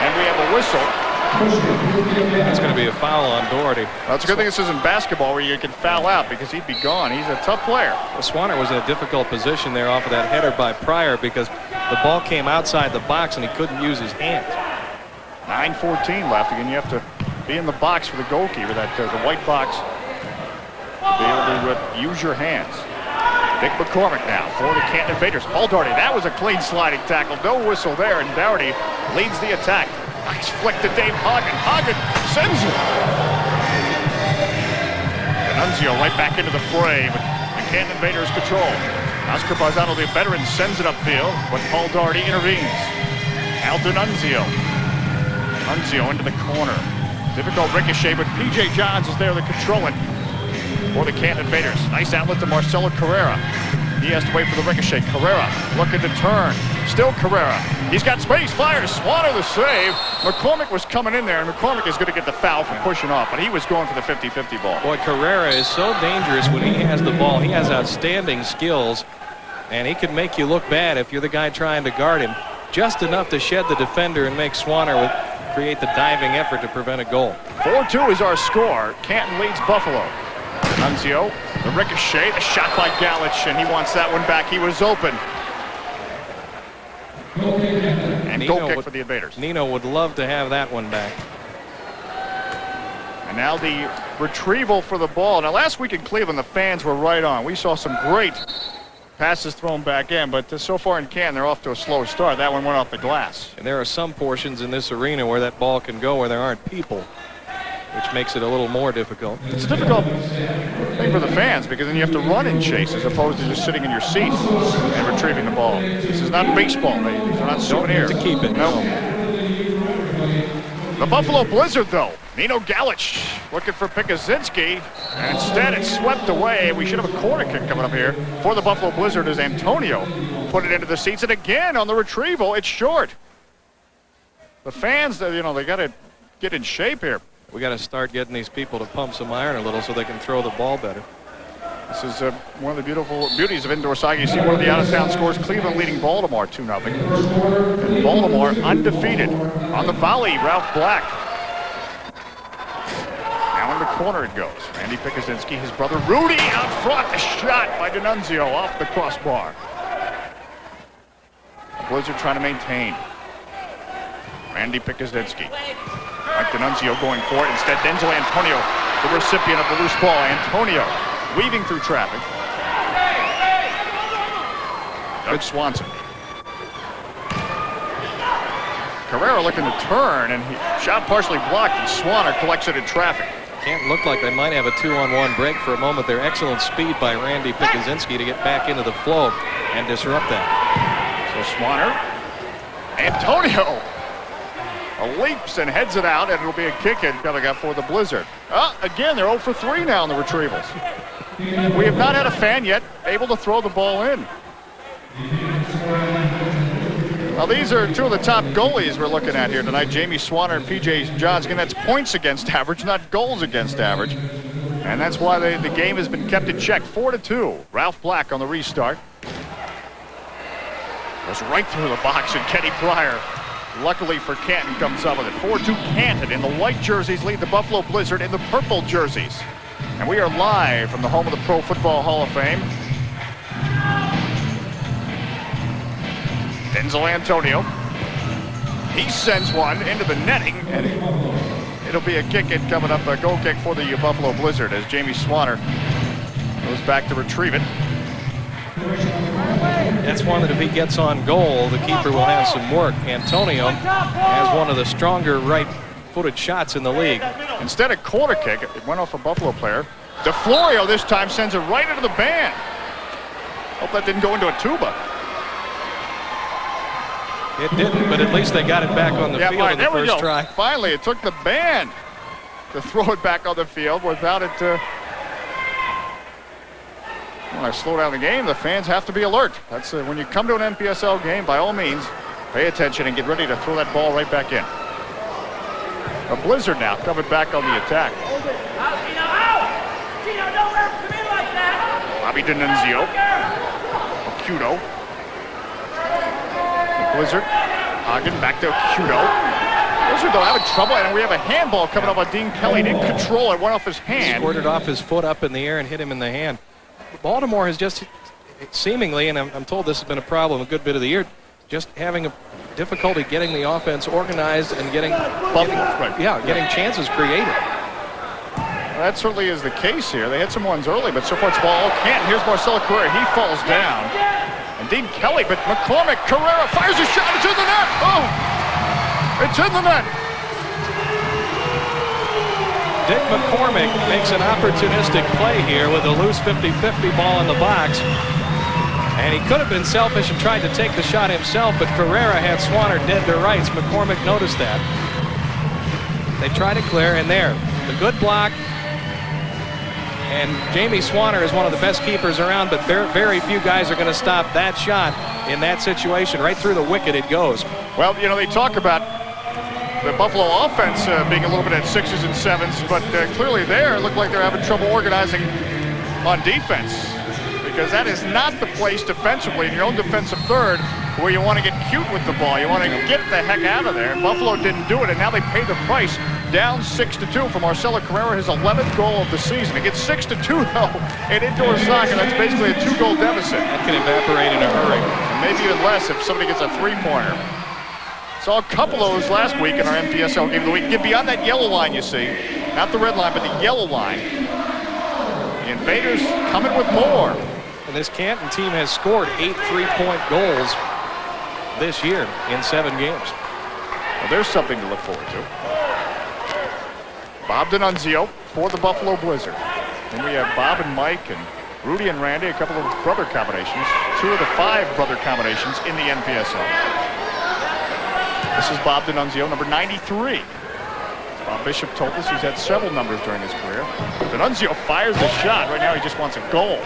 and we have a whistle. That's going to be a foul on Daugherty. Well, it's a good thing this isn't basketball where you can foul out, because he'd be gone. He's a tough player. Well, Swanner was in a difficult position there off of that header by Pryor because the ball came outside the box and he couldn't use his hands. 9:14 left. Again, you have to be in the box for the goalkeeper, that the white box, to be able to use your hands. Dick McCormick now for the Canton Invaders. Paul Doherty, that was a clean sliding tackle. No whistle there, and Doherty leads the attack. Nice flick to Dave Hagen. Hagen sends it. D'Annunzio right back into the fray, but the Canton Invaders control. Oscar Barzano, the veteran, sends it upfield, but Paul Doherty intervenes. Al D'Annunzio. D'Annunzio into the corner. Difficult ricochet, but P.J. Johns is there to control it for the Canton Invaders. Nice outlet to Marcelo Carrera. He has to wait for the ricochet. Carrera looking to turn. Still Carrera. He's got space. Fires. Swanner the save. McCormick was coming in there, and McCormick is going to get the foul for pushing off, but he was going for the 50-50 ball. Boy, Carrera is so dangerous when he has the ball. He has outstanding skills, and he can make you look bad if you're the guy trying to guard him. Just enough to shed the defender and make Swanner create the diving effort to prevent a goal. 4-2 is our score. Canton leads Buffalo. D'Annunzio, the ricochet, the shot by Galich, and he wants that one back. He was open. And goal kick for the Invaders. Nino would love to have that one back. And now the retrieval for the ball. Now last week in Cleveland, the fans were right on. We saw some great passes thrown back in, but so far in Canton, they're off to a slow start. That one went off the glass. And there are some portions in this arena where that ball can go where there aren't people, which makes it a little more difficult. It's a difficult thing for the fans because then you have to run and chase as opposed to just sitting in your seat and retrieving the ball. This is not baseball, baby. These are not souvenirs. To keep it. No. The Buffalo Blizzard, though. Nino Galich looking for Pikuzinski, and instead it's swept away. We should have a corner kick coming up here for the Buffalo Blizzard as Antonio put it into the seats. And again on the retrieval, it's short. The fans, they got to get in shape here. We got to start getting these people to pump some iron a little so they can throw the ball better. This is one of the beautiful beauties of indoor soccer. You see one of the out-of-town scores, Cleveland leading Baltimore 2-0. And Baltimore undefeated. On the volley, Ralph Black. Now in the corner it goes. Randy Pikuzinski, his brother Rudy out front. A shot by D'Annunzio off the crossbar. The Blizzard trying to maintain. Randy Pikuzinski. Mike D'Annunzio going for it. Instead, Denzel Antonio, the recipient of the loose ball. Antonio weaving through traffic. Doug Swanson. Carrera looking to turn, and he shot partially blocked, and Swanner collects it in traffic. Can't look like they might have a 2-on-1 break for a moment. Their excellent speed by Randy Pikuzinski to get back into the flow and disrupt that. So Swanner. Antonio leaps and heads it out, and it'll be a kick-in coming up for the Blizzard. Again, they're 0 for 3 now in the retrievals. We have not had a fan yet able to throw the ball in. Now, these are two of the top goalies we're looking at here tonight, Jamie Swanner and P.J. Johns. Again, that's points against average, not goals against average. And that's why the game has been kept in check. 4-2. Ralph Black on the restart. Goes right through the box, and Kenny Pryor, luckily for Canton, comes up with it. 4-2 Canton in the white jerseys lead the Buffalo Blizzard in the purple jerseys. And we are live from the home of the Pro Football Hall of Fame. Denzel Antonio. He sends one into the netting, and it'll be a kick-in coming up, a goal kick for the Buffalo Blizzard as Jamie Swanner goes back to retrieve it. That's one that if he gets on goal, the keeper will have some work. Antonio has one of the stronger right-footed shots in the league. Instead of corner kick, it went off a Buffalo player. DeFlorio this time sends it right into the band. Hope that didn't go into a tuba. It didn't, but at least they got it back on the field in the first try. Finally, it took the band to throw it back on the field without it. When I slow down the game, the fans have to be alert. That's when you come to an NPSL game, by all means, pay attention and get ready to throw that ball right back in. The Blizzard now coming back on the attack. Bobby D'Annunzio. Acuto. The Blizzard. Hagen back to Acuto. Blizzard, though, having trouble, and we have a handball coming up on Dean Kelly. Didn't control it, went off his hand. Squirted off his foot up in the air and hit him in the hand. Baltimore has just seemingly, and I'm told this has been a problem a good bit of the year, just having a difficulty getting the offense organized and getting chances created. Well, that certainly is the case here. They hit some ones early, but so far it's ball Canton. Here's Marcelo Carrera. He falls down. And Dean Kelly, but McCormick, Carrera fires a shot. It's in the net. Oh, it's in the net. Dick McCormick makes an opportunistic play here with a loose 50-50 ball in the box. And he could have been selfish and tried to take the shot himself, but Carrera had Swanner dead to rights. McCormick noticed that. They try to clear, and there, the good block. And Jamie Swanner is one of the best keepers around, but very few guys are going to stop that shot in that situation. Right through the wicket it goes. Well, you know, they talk about the Buffalo offense being a little bit at 6s and 7s, but clearly there it looked like they're having trouble organizing on defense, because that is not the place defensively in your own defensive third where you want to get cute with the ball. You want to get the heck out of there, and Buffalo didn't do it, and now they pay the price. Down 6-2 for Marcelo Carrera, his 11th goal of the season. It gets 6-2 though in indoor soccer. That's basically a 2-goal deficit. That can evaporate in a hurry. And maybe even less if somebody gets a 3-pointer. Saw a couple of those last week in our NPSL game of the week. Get beyond that yellow line you see. Not the red line, but the yellow line. The Invaders coming with more. And this Canton team has scored 8 3-point goals this year in 7 games. Well, there's something to look forward to. Bob D'Annunzio for the Buffalo Blizzard. Then we have Bob and Mike and Rudy and Randy, a couple of brother combinations. 2 of the 5 brother combinations in the NPSL. This is Bob D'Annunzio, number 93. Bob Bishop told us he's had several numbers during his career. D'Annunzio fires the shot. Right now he just wants a goal.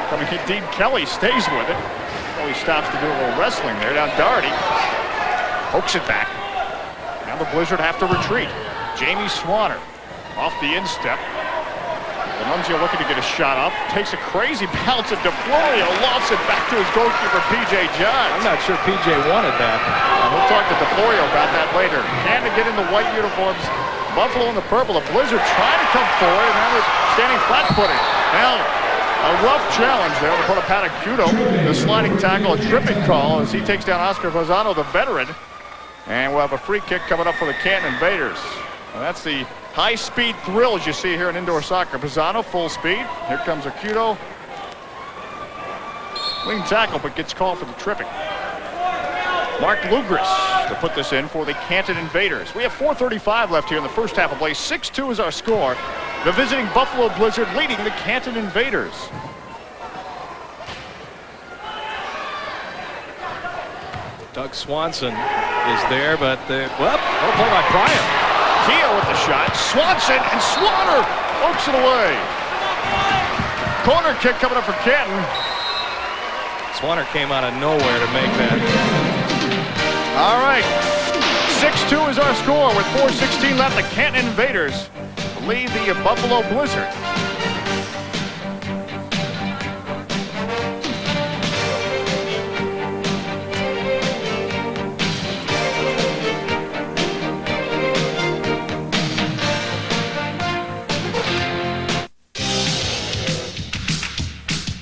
Coming Dean Kelly stays with it. Oh, he stops to do a little wrestling there. Now Doherty pokes it back. Now the Blizzard have to retreat. Jamie Swanner off the instep. D'Annunzio looking to get a shot up. Takes a crazy bounce at DeFlorio. Lofts it back to his goalkeeper, P.J. Johns. I'm not sure P.J. wanted that. We'll talk to DeFlorio about that later. Canton get in the white uniforms. Buffalo in the purple. The Blizzard trying to come forward, and now they're standing flat-footed. Now, a rough challenge there to put a Patacudo. The sliding tackle, a tripping call as he takes down Oscar Lozano, the veteran. And we'll have a free kick coming up for the Canton Invaders. And that's the high-speed thrills you see here in indoor soccer. Pisano, full speed. Here comes Acuto. Clean tackle, but gets called for the tripping. Mark Lugris to put this in for the Canton Invaders. We have 4:35 left here in the first half of play. 6-2 is our score. The visiting Buffalo Blizzard leading the Canton Invaders. Doug Swanson is there, but well play by Bryant. Keogh with the shot. Swanson and Swanner pokes it away. Corner kick coming up for Canton. Swanner came out of nowhere to make that. All right. 6-2 is our score with 4:16 left. The Canton Invaders lead the Buffalo Blizzard.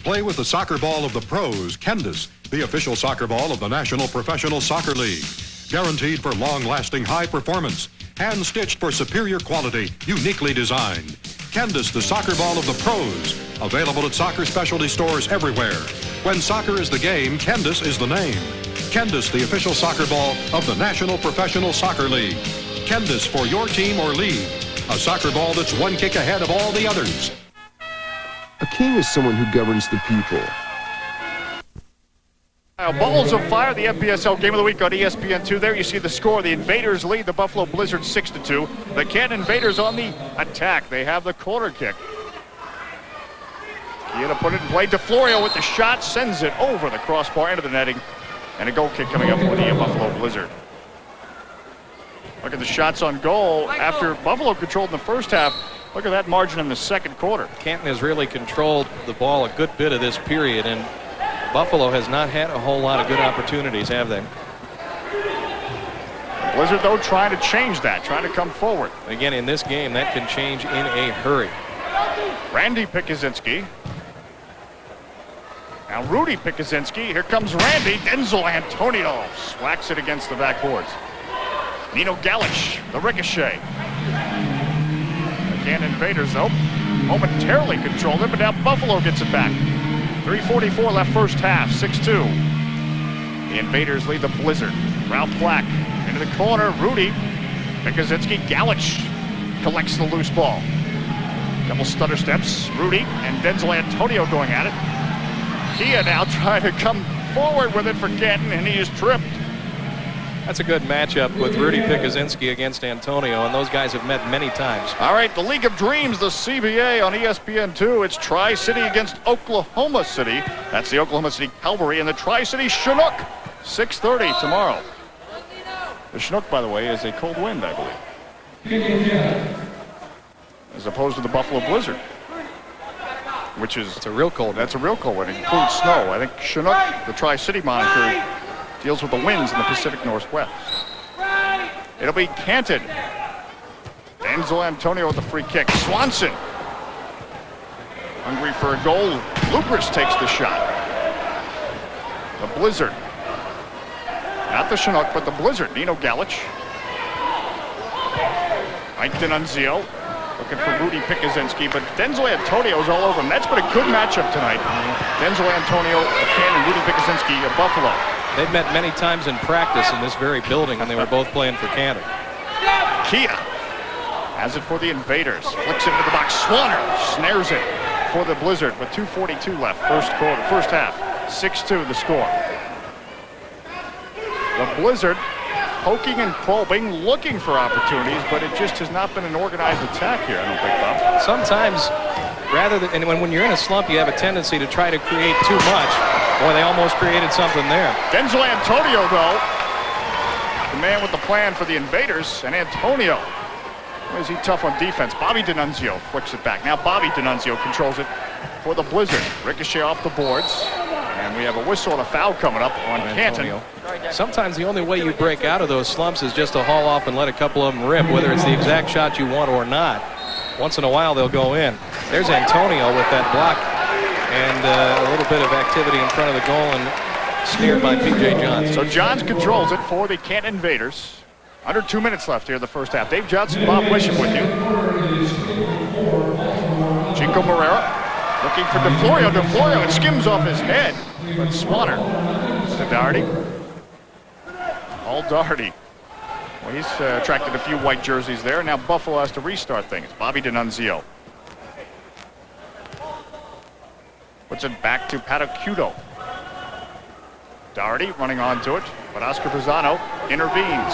Play with the soccer ball of the pros, Candace, the official soccer ball of the National Professional Soccer League. Guaranteed for long-lasting high performance. Hand-stitched for superior quality, uniquely designed. Candace, the soccer ball of the pros. Available at soccer specialty stores everywhere. When soccer is the game, Candace is the name. Candace, the official soccer ball of the National Professional Soccer League. Candace for your team or league. A soccer ball that's one kick ahead of all the others. A king is someone who governs the people. Balls of Fire, the NPSL game of the week on ESPN2. There you see the score. The Invaders lead the Buffalo Blizzard 6-2. The Canton Invaders on the attack. They have the corner kick. Kieta put it in play. DeFlorio with the shot, sends it over the crossbar into the netting. And a goal kick coming up for the Buffalo Blizzard. Look at the shots on goal. After Buffalo controlled in the first half, look at that margin in the second quarter. Canton has really controlled the ball a good bit of this period, and Buffalo has not had a whole lot of good opportunities, have they? Blizzard, though, trying to change that, trying to come forward. Again, in this game, that can change in a hurry. Randy Pikuzinski. Now Rudy Pikuzinski. Here comes Randy. Denzel Antonio swacks it against the backboards. Nino Galich, the ricochet. Canton Invaders, though, momentarily controlled it, but now Buffalo gets it back. 3:44 left first half, 6-2. The Invaders lead the Blizzard. Ralph Black into the corner. Rudy Pikuzinski. Galich collects the loose ball. Double stutter steps. Rudy and Denzel Antonio going at it. Kia now trying to come forward with it for Canton, and he is tripped. That's a good matchup with Rudy Pikuzinski against Antonio, and those guys have met many times. All right, the League of Dreams, the CBA on ESPN2. It's Tri-City against Oklahoma City. That's the Oklahoma City Cavalry and the Tri-City Chinook. 6:30 tomorrow. The Chinook, by the way, is a cold wind, I believe, as opposed to the Buffalo Blizzard, which is It's a real cold. That's a real cold wind. It includes snow. I think Chinook, the Tri-City moniker, deals with the winds in the Pacific Northwest. It'll be Canton. Denzel Antonio with the free kick. Swanson, hungry for a goal. Lucas takes the shot. The Blizzard. Not the Chinook, but the Blizzard. Nino Galich. Mike D'Annunzio looking for Rudy Pikuzinski, but Denzel Antonio's all over him. That's been a good matchup tonight. Denzel Antonio of Canton, Rudy Pikuzinski of Buffalo. They've met many times in practice in this very building, and they were both playing for Canton. Kia has it for the Invaders. Flicks it into the box. Swanner snares it for the Blizzard with 2:42 left. First half. 6-2 the score. The Blizzard poking and probing, looking for opportunities, but it just has not been an organized attack here, I don't think, Bob. Sometimes, rather than, and when you're in a slump, you have a tendency to try to create too much. Boy, they almost created something there. Denzel Antonio, though, the man with the plan for the Invaders, and Antonio, boy, is he tough on defense. Bobby D'Annunzio flicks it back. Now Bobby D'Annunzio controls it for the Blizzard. Ricochet off the boards, and we have a whistle and a foul coming up on Canton. Sometimes the only way you break out of those slumps is just to haul off and let a couple of them rip, whether it's the exact shot you want or not. Once in a while, they'll go in. There's Antonio with that block and a little bit of activity in front of the goal and snared by P.J. Johns. So Johns controls it for the Canton Invaders. Under 2 minutes left here in the first half. Dave Johnson, Bob Wisham with you. Chico Morera looking for DeFlorio. DeFlorio, it skims off his head. But Swanner to Doherty. All Doherty. Well, he's attracted a few white jerseys there. Now Buffalo has to restart things. Bobby D'Annunzio puts it back to Patacudo. Doherty running onto it, but Oscar Pisano intervenes.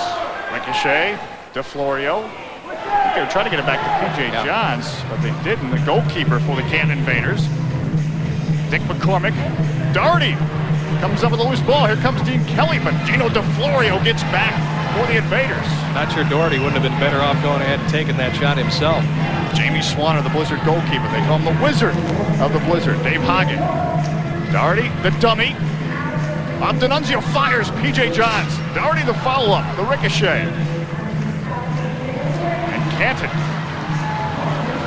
Ricochet, DeFlorio. I think they were trying to get it back to P.J. Johns, but they didn't. The goalkeeper for the Canton Invaders, Dick McCormick. Doherty comes up with a loose ball. Here comes Dean Kelly, but Gino DeFlorio gets back for the Invaders. Not sure Doherty wouldn't have been better off going ahead and taking that shot himself. Jamie Swanner, the Blizzard goalkeeper. They call him the Wizard of the Blizzard. Dave Hagen. Doherty, the dummy. Bob D'Annunzio fires P.J. Johns. Doherty the follow-up, the ricochet. And Canton.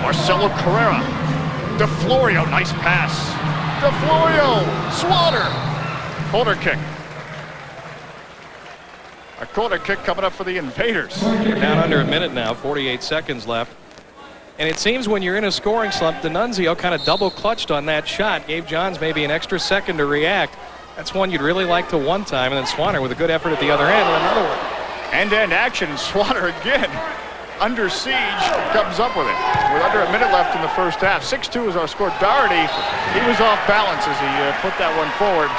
Marcelo Carrera. DeFlorio, nice pass. DeFlorio, Swanner. Corner kick. A corner kick coming up for the Invaders. We're down under a minute now, 48 seconds left. And it seems when you're in a scoring slump, D'Annunzio kind of double clutched on that shot. Gave Johns maybe an extra second to react. That's one you'd really like to one time, and then Swanner with a good effort at the other end, and another one. End-to-end action, Swanner again under siege, comes up with it. With under a minute left in the first half. 6-2 is our score. Doherty, he was off balance as he put that one forward.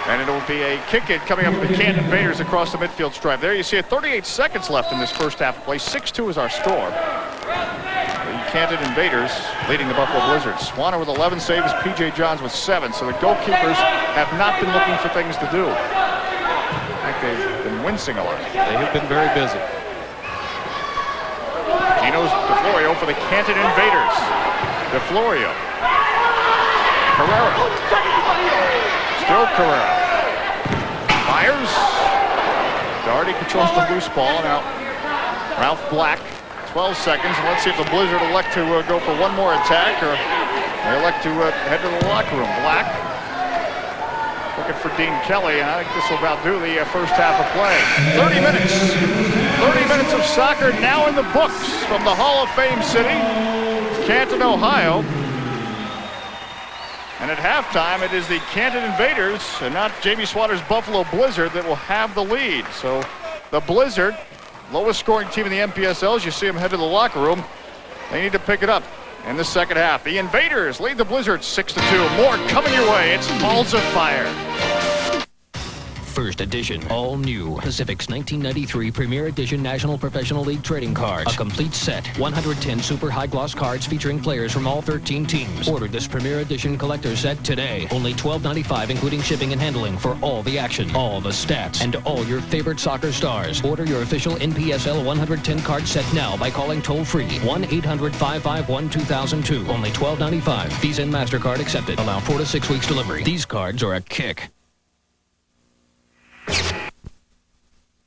And it'll be a kick-in coming up for the Canton Invaders across the midfield stripe. There you see it, 38 seconds left in this first half of play. 6-2 is our score. The Canton Invaders leading the Buffalo Blizzards. Swanner with 11 saves, P.J. Johns with 7. So the goalkeepers have not been looking for things to do. In fact, they've been wincing a lot. They have been very busy. Gino's DeFlorio for the Canton Invaders. DeFlorio. Carrera. Still Carrera. Myers. Doherty controls the loose ball. Now Ralph Black. 12 seconds. And let's see if the Blizzard elect to go for one more attack or they elect to head to the locker room. Black looking jacket for Dean Kelly. And I think this will about do the first half of play. 30 minutes. 30 minutes of soccer now in the books from the Hall of Fame city, Canton, Ohio. And at halftime, it is the Canton Invaders and not Jamie Swatters' Buffalo Blizzard that will have the lead. So the Blizzard, lowest scoring team in the NPSL, as you see them head to the locker room, they need to pick it up in the second half. The Invaders lead the Blizzard 6-2. More coming your way. It's Balls of Fire. First edition, all new Pacific's 1993 Premier Edition National Professional League trading cards. A complete set, 110 super high gloss cards featuring players from all 13 teams. Order this Premier Edition collector set today. Only $12.95, including shipping and handling for all the action, all the stats, and all your favorite soccer stars. Order your official NPSL 110 card set now by calling toll-free 1-800-551-2002. Only $12.95. Visa and MasterCard accepted. Allow 4 to 6 weeks delivery. These cards are a kick.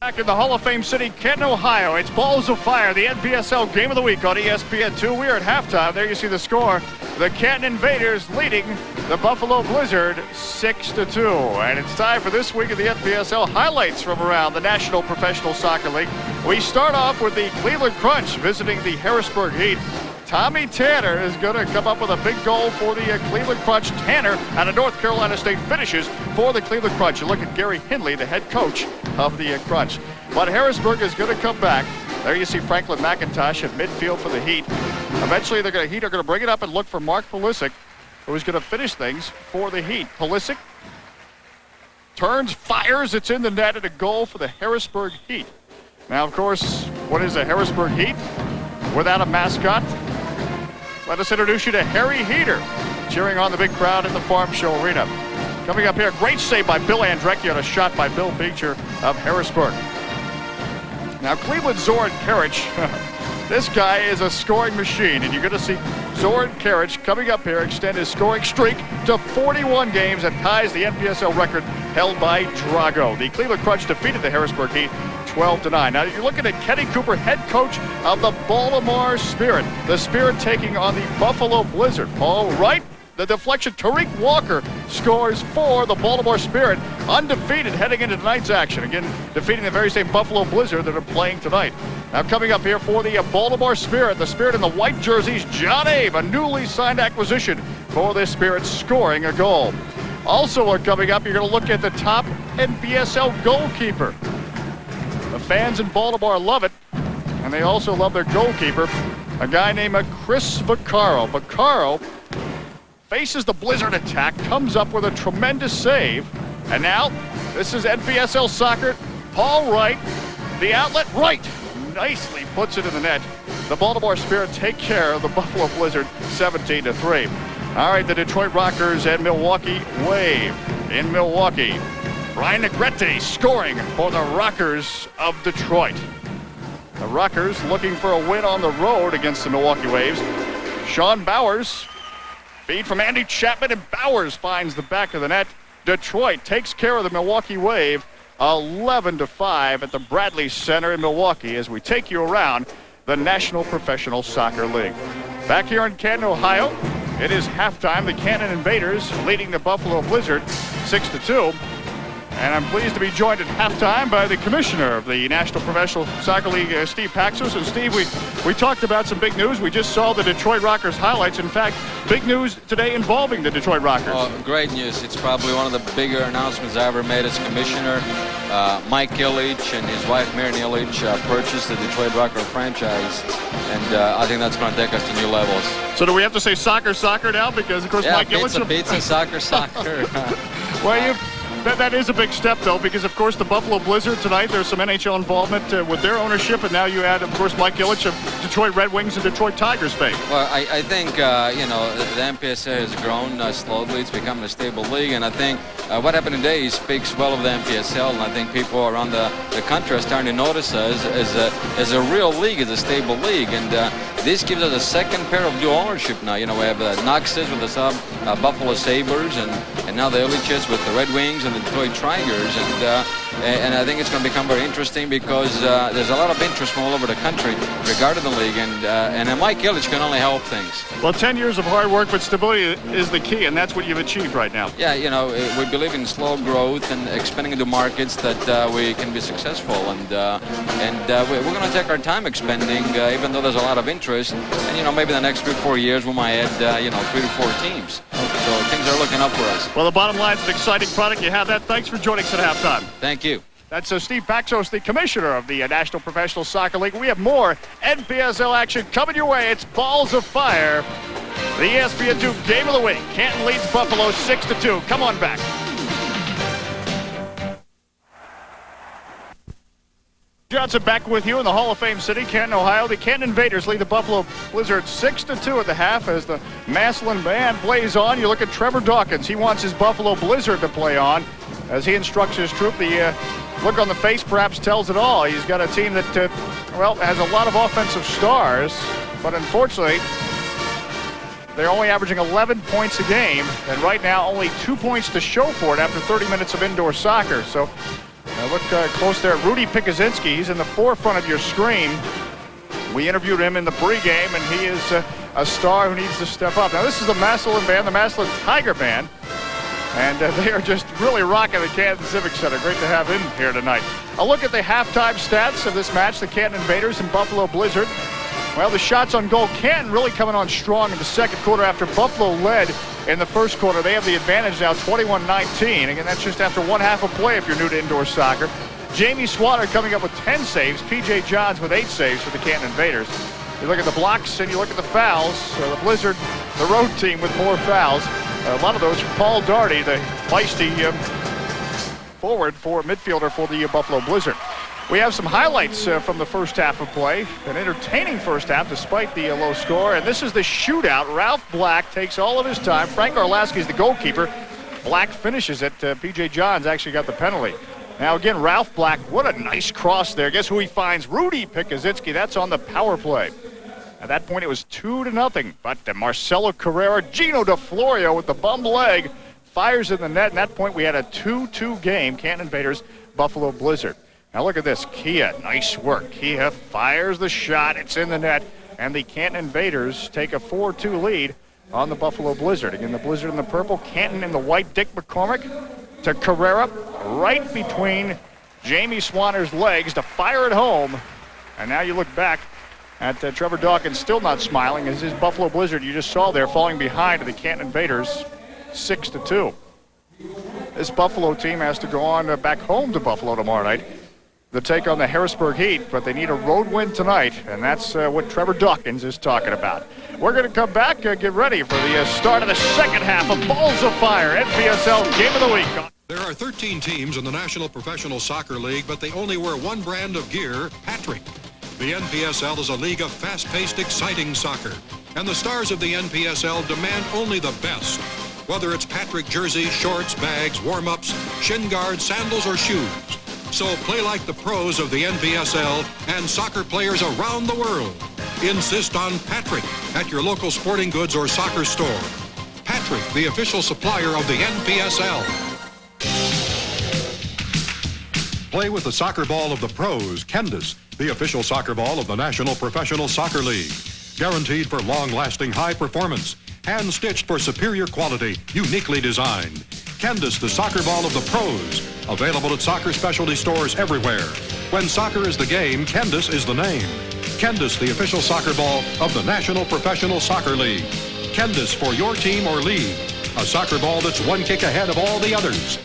Back in the Hall of Fame city, Canton, Ohio, it's Balls of Fire, the NPSL Game of the Week on ESPN2. We're at halftime. There you see the score. The Canton Invaders leading the Buffalo Blizzard 6-2. And it's time for this week of the NPSL highlights from around the National Professional Soccer League. We start off with the Cleveland Crunch visiting the Harrisburg Heat. Tommy Tanner is going to come up with a big goal for the Cleveland Crunch. Tanner out of North Carolina State finishes for the Cleveland Crunch. You look at Gary Hindley, the head coach of the Crunch. But Harrisburg is going to come back. There you see Franklin McIntosh at midfield for the Heat. Eventually, Heat are going to bring it up and look for Mark Pulisic, who is going to finish things for the Heat. Pulisic turns, fires, it's in the net, and a goal for the Harrisburg Heat. Now, of course, what is a Harrisburg Heat without a mascot? Let us introduce you to Harry Heater, cheering on the big crowd at the Farm Show Arena. Coming up here, great save by Bill Andrecki on a shot by Bill Beecher of Harrisburg. Now, Cleveland Zoran Karic, this guy is a scoring machine, and you're going to see Zoran Karic coming up here extend his scoring streak to 41 games and ties the NPSL record held by Drago. The Cleveland Crunch defeated the Harrisburg Heat 12-9. Now you're looking at Kenny Cooper, head coach of the Baltimore Spirit. The Spirit taking on the Buffalo Blizzard. All right, the deflection. Tariq Walker scores for the Baltimore Spirit, undefeated heading into tonight's action. Again, defeating the very same Buffalo Blizzard that are playing tonight. Now coming up here for the Baltimore Spirit, the Spirit in the white jerseys, John Abe, a newly signed acquisition for the Spirit, scoring a goal. Also coming up, you're going to look at the top NPSL goalkeeper. The fans in Baltimore love it, and they also love their goalkeeper, a guy named Chris Vaccaro. Vaccaro faces the Blizzard attack, comes up with a tremendous save, and now this is NPSL soccer. Paul Wright, the outlet, Wright, nicely puts it in the net. The Baltimore Spirit take care of the Buffalo Blizzard 17-3. All right, the Detroit Rockers and Milwaukee Wave in Milwaukee. Brian Negrete scoring for the Rockers of Detroit. The Rockers looking for a win on the road against the Milwaukee Waves. Sean Bowers, feed from Andy Chapman, and Bowers finds the back of the net. Detroit takes care of the Milwaukee Wave 11-5 at the Bradley Center in Milwaukee as we take you around the National Professional Soccer League. Back here in Canton, Ohio, it is halftime. The Canton Invaders leading the Buffalo Blizzard 6-2. And I'm pleased to be joined at halftime by the commissioner of the National Professional Soccer League, Steve Paxos. And Steve, we talked about some big news. We just saw the Detroit Rockers highlights. In fact, big news today involving the Detroit Rockers. Oh, great news. It's probably one of the bigger announcements I ever made as commissioner. Mike Ilitch and his wife, Mary Ilitch, purchased the Detroit Rocker franchise. And I think that's going to take us to new levels. So do we have to say soccer now? Because, of course, Mike Ilitch... Pizza, soccer. Well, that is a big step, though, because, of course, the Buffalo Blizzard tonight, there's some NHL involvement with their ownership, and now you add, of course, Mike Ilitch of Detroit Red Wings and Detroit Tigers fame. Well, I think, the NPSL has grown slowly. It's becoming a stable league, and I think what happened today speaks well of the NPSL, and I think people around the country are starting to notice us as a real league, as a stable league, and this gives us a second pair of dual ownership now. You know, we have Knoxes with the Buffalo Sabres, and now the Ilitches with the Red Wings and the Detroit Tigers, and And I think it's going to become very interesting because there's a lot of interest from all over the country regarding the league, and Mike Ilitch can only help things. Well, 10 years of hard work, but stability is the key, and that's what you've achieved right now. Yeah, you know, we believe in slow growth and expanding into markets that we can be successful, and we're going to take our time expanding, even though there's a lot of interest. And, you know, maybe the next 3 or 4 years we might add, 3 to 4 teams. So things are looking up for us. Well, the bottom line is an exciting product. You have that. Thanks for joining us at halftime. Thank you. That's Steve Paxos, the commissioner of the National Professional Soccer League. We have more NPSL action coming your way. It's Balls of Fire. The ESPN2 Game of the Week. Canton leads Buffalo 6-2. Come on back. Johnson back with you in the Hall of Fame city, Canton, Ohio. The Canton Invaders lead the Buffalo Blizzard 6-2 at the half as the Maslin band plays on. You look at Trevor Dawkins. He wants his Buffalo Blizzard to play on as he instructs his troop. The look on the face perhaps tells it all. He's got a team that, has a lot of offensive stars, but unfortunately, they're only averaging 11 points a game, and right now only 2 points to show for it after 30 minutes of indoor soccer. So look close there. Rudy Pikuzinski, he's in the forefront of your screen. We interviewed him in the pregame, and he is a star who needs to step up. Now, this is the Maslin band, the Maslin Tiger Band, and they are just really rocking the Canton Civic Center. Great to have in here tonight. A look at the halftime stats of this match, the Canton Invaders and Buffalo Blizzard. Well, the shots on goal, Canton really coming on strong in the second quarter after Buffalo led in the first quarter. They have the advantage now, 21-19. Again, that's just after one half of play if you're new to indoor soccer. Jamie Swatter coming up with 10 saves. P.J. Johns with 8 saves for the Canton Invaders. You look at the blocks and you look at the fouls. The Blizzard, the road team with more fouls. A lot of those from Paul Daugherty, the feisty forward for midfielder for the Buffalo Blizzard. We have some highlights from the first half of play. An entertaining first half despite the low score. And this is the shootout. Ralph Black takes all of his time. Frank Arlaski is the goalkeeper. Black finishes it. P.J. Johns actually got the penalty. Now again, Ralph Black, what a nice cross there. Guess who he finds? Rudy Pikuzinski. That's on the power play. At that point, it was 2-0. But Marcelo Carrera, Gino DeFlorio with the bum leg, fires in the net. And at that point, we had a 2-2 game. Canton Invaders, Buffalo Blizzard. Now look at this. Kia, nice work. Kia fires the shot. It's in the net. And the Canton Invaders take a 4-2 lead on the Buffalo Blizzard. Again, the Blizzard in the purple, Canton in the white. Dick McCormick to Carrera, right between Jamie Swanner's legs to fire it home. And now you look back at Trevor Dawkins still not smiling as his Buffalo Blizzard you just saw there falling behind to the Canton Invaders 6-2. This Buffalo team has to go on back home to Buffalo tomorrow night to take on the Harrisburg Heat, but they need a road win tonight, and that's what Trevor Dawkins is talking about. We're going to come back, get ready for the start of the second half of Balls of Fire, NPSL Game of the Week. There are 13 teams in the National Professional Soccer League, but they only wear one brand of gear, Patrick. The NPSL is a league of fast-paced, exciting soccer, and the stars of the NPSL demand only the best. Whether it's Patrick jerseys, shorts, bags, warm-ups, shin guards, sandals, or shoes. So play like the pros of the NPSL and soccer players around the world. Insist on Patrick at your local sporting goods or soccer store. Patrick, the official supplier of the NPSL. Play with the soccer ball of the pros, Candace, the official soccer ball of the National Professional Soccer League. Guaranteed for long-lasting high performance. Hand-stitched for superior quality, uniquely designed. Candace, the soccer ball of the pros. Available at soccer specialty stores everywhere. When soccer is the game, Candace is the name. Candace, the official soccer ball of the National Professional Soccer League. Candace for your team or league. A soccer ball that's one kick ahead of all the others.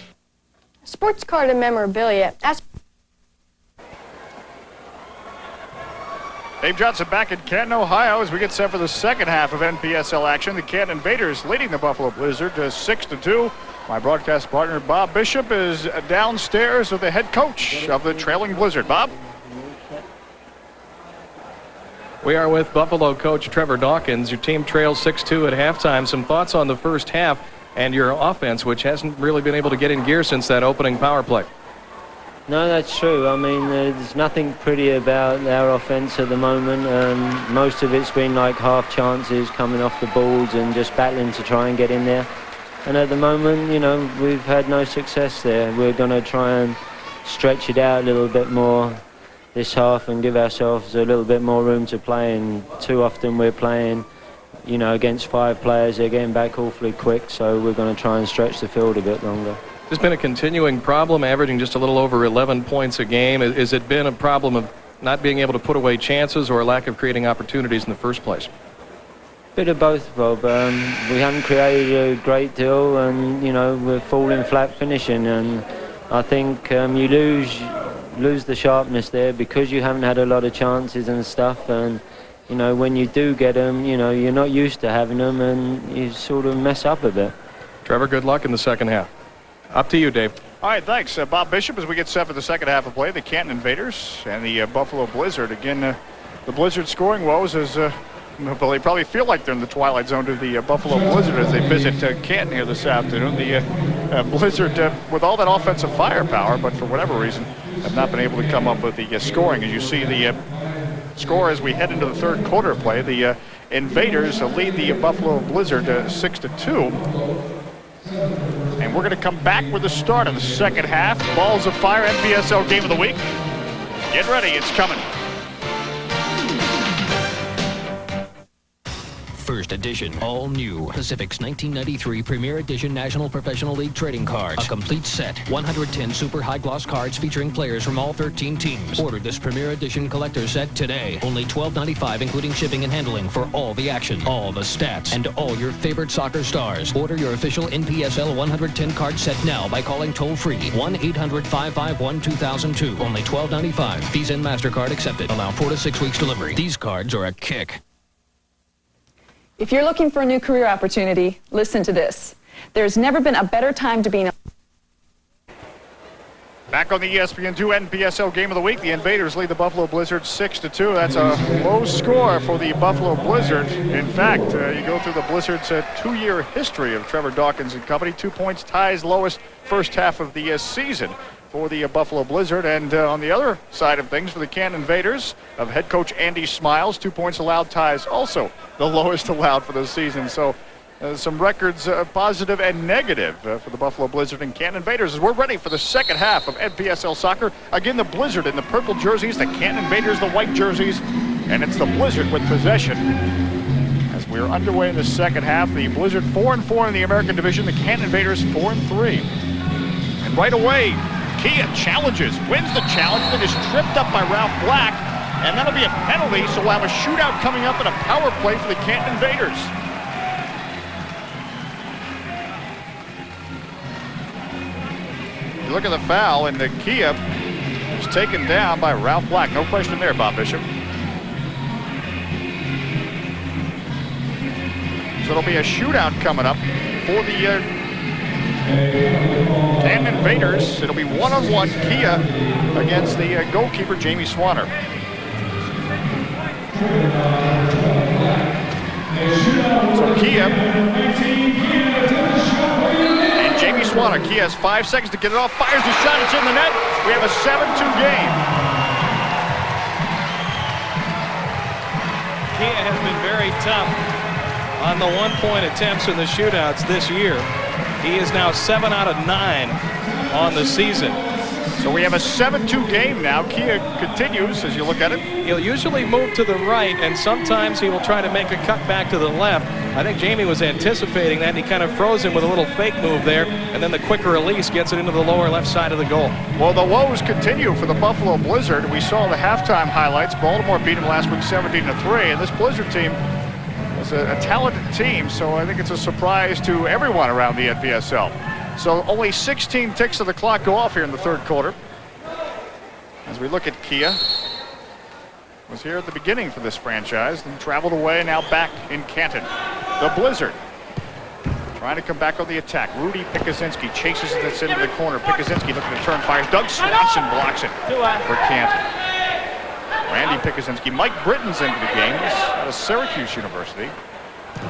Sports card and memorabilia. Dave Johnson back in Canton, Ohio as we get set for the second half of NPSL action. The Canton Invaders leading the Buffalo Blizzard to 6-2. My broadcast partner, Bob Bishop, is downstairs with the head coach of the trailing Blizzard. Bob? We are with Buffalo coach Trevor Dawkins. Your team trails 6-2 at halftime. Some thoughts on the first half and your offense, which hasn't really been able to get in gear since that opening power play. No, that's true. I mean, there's nothing pretty about our offense at the moment. Most of it's been like half chances coming off the balls and just battling to try and get in there. And at the moment, you know, we've had no success there. We're going to try and stretch it out a little bit more this half and give ourselves a little bit more room to play. And too often we're playing, you know, against 5 players. They're getting back awfully quick, so we're going to try and stretch the field a bit longer. There's been a continuing problem, averaging just a little over 11 points a game. Has it been a problem of not being able to put away chances or a lack of creating opportunities in the first place? Bit of both, Bob. We haven't created a great deal, and you know, we're falling flat finishing, and I think you lose the sharpness there because you haven't had a lot of chances and stuff, and you know, when you do get them, you know, you're not used to having them, and you sort of mess up a bit. Trevor, good luck in the second half. Up to you, Dave. All right, thanks. Bob Bishop, as we get set for the second half of play, the Canton Invaders and the Buffalo Blizzard. Again, the Blizzard scoring woes is, well, they probably feel like they're in the twilight zone to the Buffalo Blizzard as they visit Canton here this afternoon. The Blizzard, with all that offensive firepower, but for whatever reason, have not been able to come up with the scoring. As you see the score as we head into the third quarter of play, the Invaders lead the Buffalo Blizzard 6-2. And we're going to come back with the start of the second half. Balls of Fire, NPSL Game of the Week. Get ready, it's coming. First edition, all new Pacific's 1993 Premier Edition National Professional League Trading Cards. A complete set, 110 super high gloss cards featuring players from all 13 teams. Order this Premier Edition collector set today. Only $12.95, including shipping and handling, for all the action, all the stats, and all your favorite soccer stars. Order your official NPSL 110 card set now by calling toll-free 1-800-551-2002. Only $12.95. Visa and MasterCard accepted. Allow 4 to 6 weeks delivery. These cards are a kick. If you're looking for a new career opportunity, listen to this. There's never been a better time to be in. Back on the ESPN2 NPSL Game of the Week, the Invaders lead the Buffalo Blizzard 6-2. That's a low score for the Buffalo Blizzard. In fact, you go through the Blizzard's 2-year history of Trevor Dawkins and company. 2 points ties lowest first half of the season for the Buffalo Blizzard. And on the other side of things, for the Canton Invaders of head coach Andy Smiles, 2 points allowed ties also the lowest allowed for the season. So some records, positive and negative, for the Buffalo Blizzard and Canton Invaders as we're ready for the second half of NPSL soccer. Again, the Blizzard in the purple jerseys, the Canton Invaders the white jerseys, and it's the Blizzard with possession. As we're underway in the second half, the Blizzard 4-4 in the American Division, the Canton Invaders 4-3. And right away, Kia challenges, wins the challenge, then is tripped up by Ralph Black, and that'll be a penalty, so we'll have a shootout coming up and a power play for the Canton Invaders. You look at the foul, and the Kia is taken down by Ralph Black. No question there, Bob Bishop. So it'll be a shootout coming up for the Canton Invaders. It'll be one-on-one Kia against the goalkeeper, Jamie Swanner. So Kia and Jamie Swanner. Kia has 5 seconds to get it off, fires the shot, it's in the net. We have a 7-2 game. Kia has been very tough on the 1-point attempts in the shootouts this year. He is now 7 out of 9 on the season. So we have a 7-2 game now. Kia continues as you look at it. He'll usually move to the right, and sometimes he will try to make a cut back to the left. I think Jamie was anticipating that, and he kind of froze him with a little fake move there, and then the quicker release gets it into the lower left side of the goal. Well, the woes continue for the Buffalo Blizzard. We saw the halftime highlights. Baltimore beat them last week 17-3, and this Blizzard team is a talented team, so I think it's a surprise to everyone around the NPSL. So only 16 ticks of the clock go off here in the third quarter. As we look at Kia, was here at the beginning for this franchise, then traveled away, and now back in Canton. The Blizzard trying to come back on the attack. Rudy Pikuzinski chases it, that's into the corner. Pikuzinski looking to turn, fires. Doug Swanson blocks it for Canton. Randy Pikuzinski. Mike Britton's into the game. He's out of Syracuse University.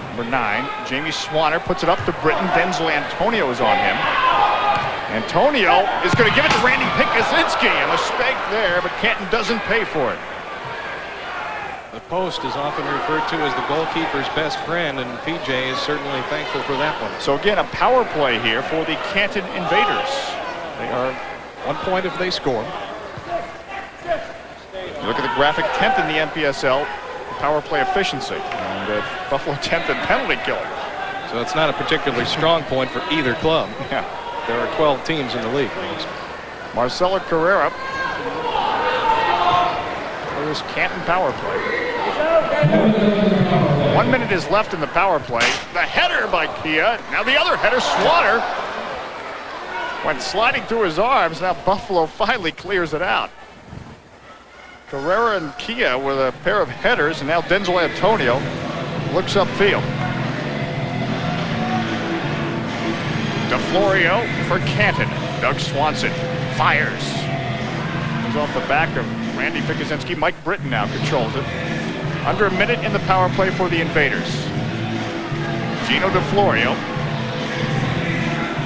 Number 9, Jamie Swanner puts it up to Britton. Denzel Antonio is on him. Antonio is going to give it to Randy Pikuzinski. A mistake there, but Canton doesn't pay for it. The post is often referred to as the goalkeeper's best friend, and PJ is certainly thankful for that one. So again, a power play here for the Canton Invaders. They are 1 point if they score. You look at the graphic, 10th in the NPSL power play efficiency, and Buffalo 10th in penalty killing. So it's not a particularly strong point for either club. Yeah. There are 12 teams in the league. Marcelo Carrera for this Canton power play. 1 minute is left in the power play. The header by Kia. Now the other header, Swanner, went sliding through his arms. Now Buffalo finally clears it out. Carrera and Kia with a pair of headers, and now Denzel Antonio looks upfield. DeFlorio for Canton. Doug Swanson fires. Comes off the back of Randy Pikuzinski. Mike Britton now controls it. Under a minute in the power play for the Invaders. Gino DeFlorio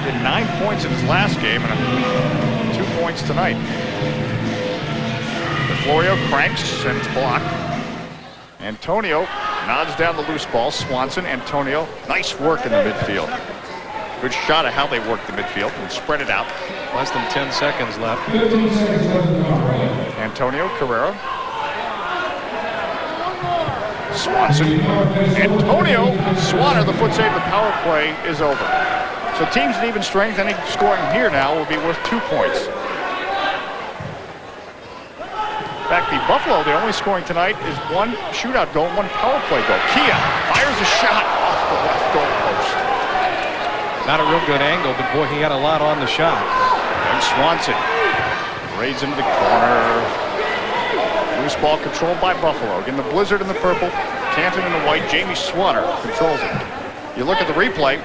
did 9 points in his last game and 2 points tonight. DeFlorio cranks and it's blocked. Antonio nods down the loose ball. Swanson, Antonio, nice work in the midfield. Good shot of how they worked the midfield and spread it out. Less than 10 seconds left. Antonio, Carrera. Swanson. Antonio, Swanner, the foot save. The power play is over. So teams in even strength, any scoring here now will be worth 2 points. In fact, the Buffalo, the only scoring tonight is 1 shootout goal, 1 power play goal. Kia fires a shot off the left goal post. Not a real good angle, but boy, he had a lot on the shot. And Swanson raids into the corner. Loose ball controlled by Buffalo. Again, the blizzard in the purple, Canton in the white. Jamie Swanner controls it. You look at the replay.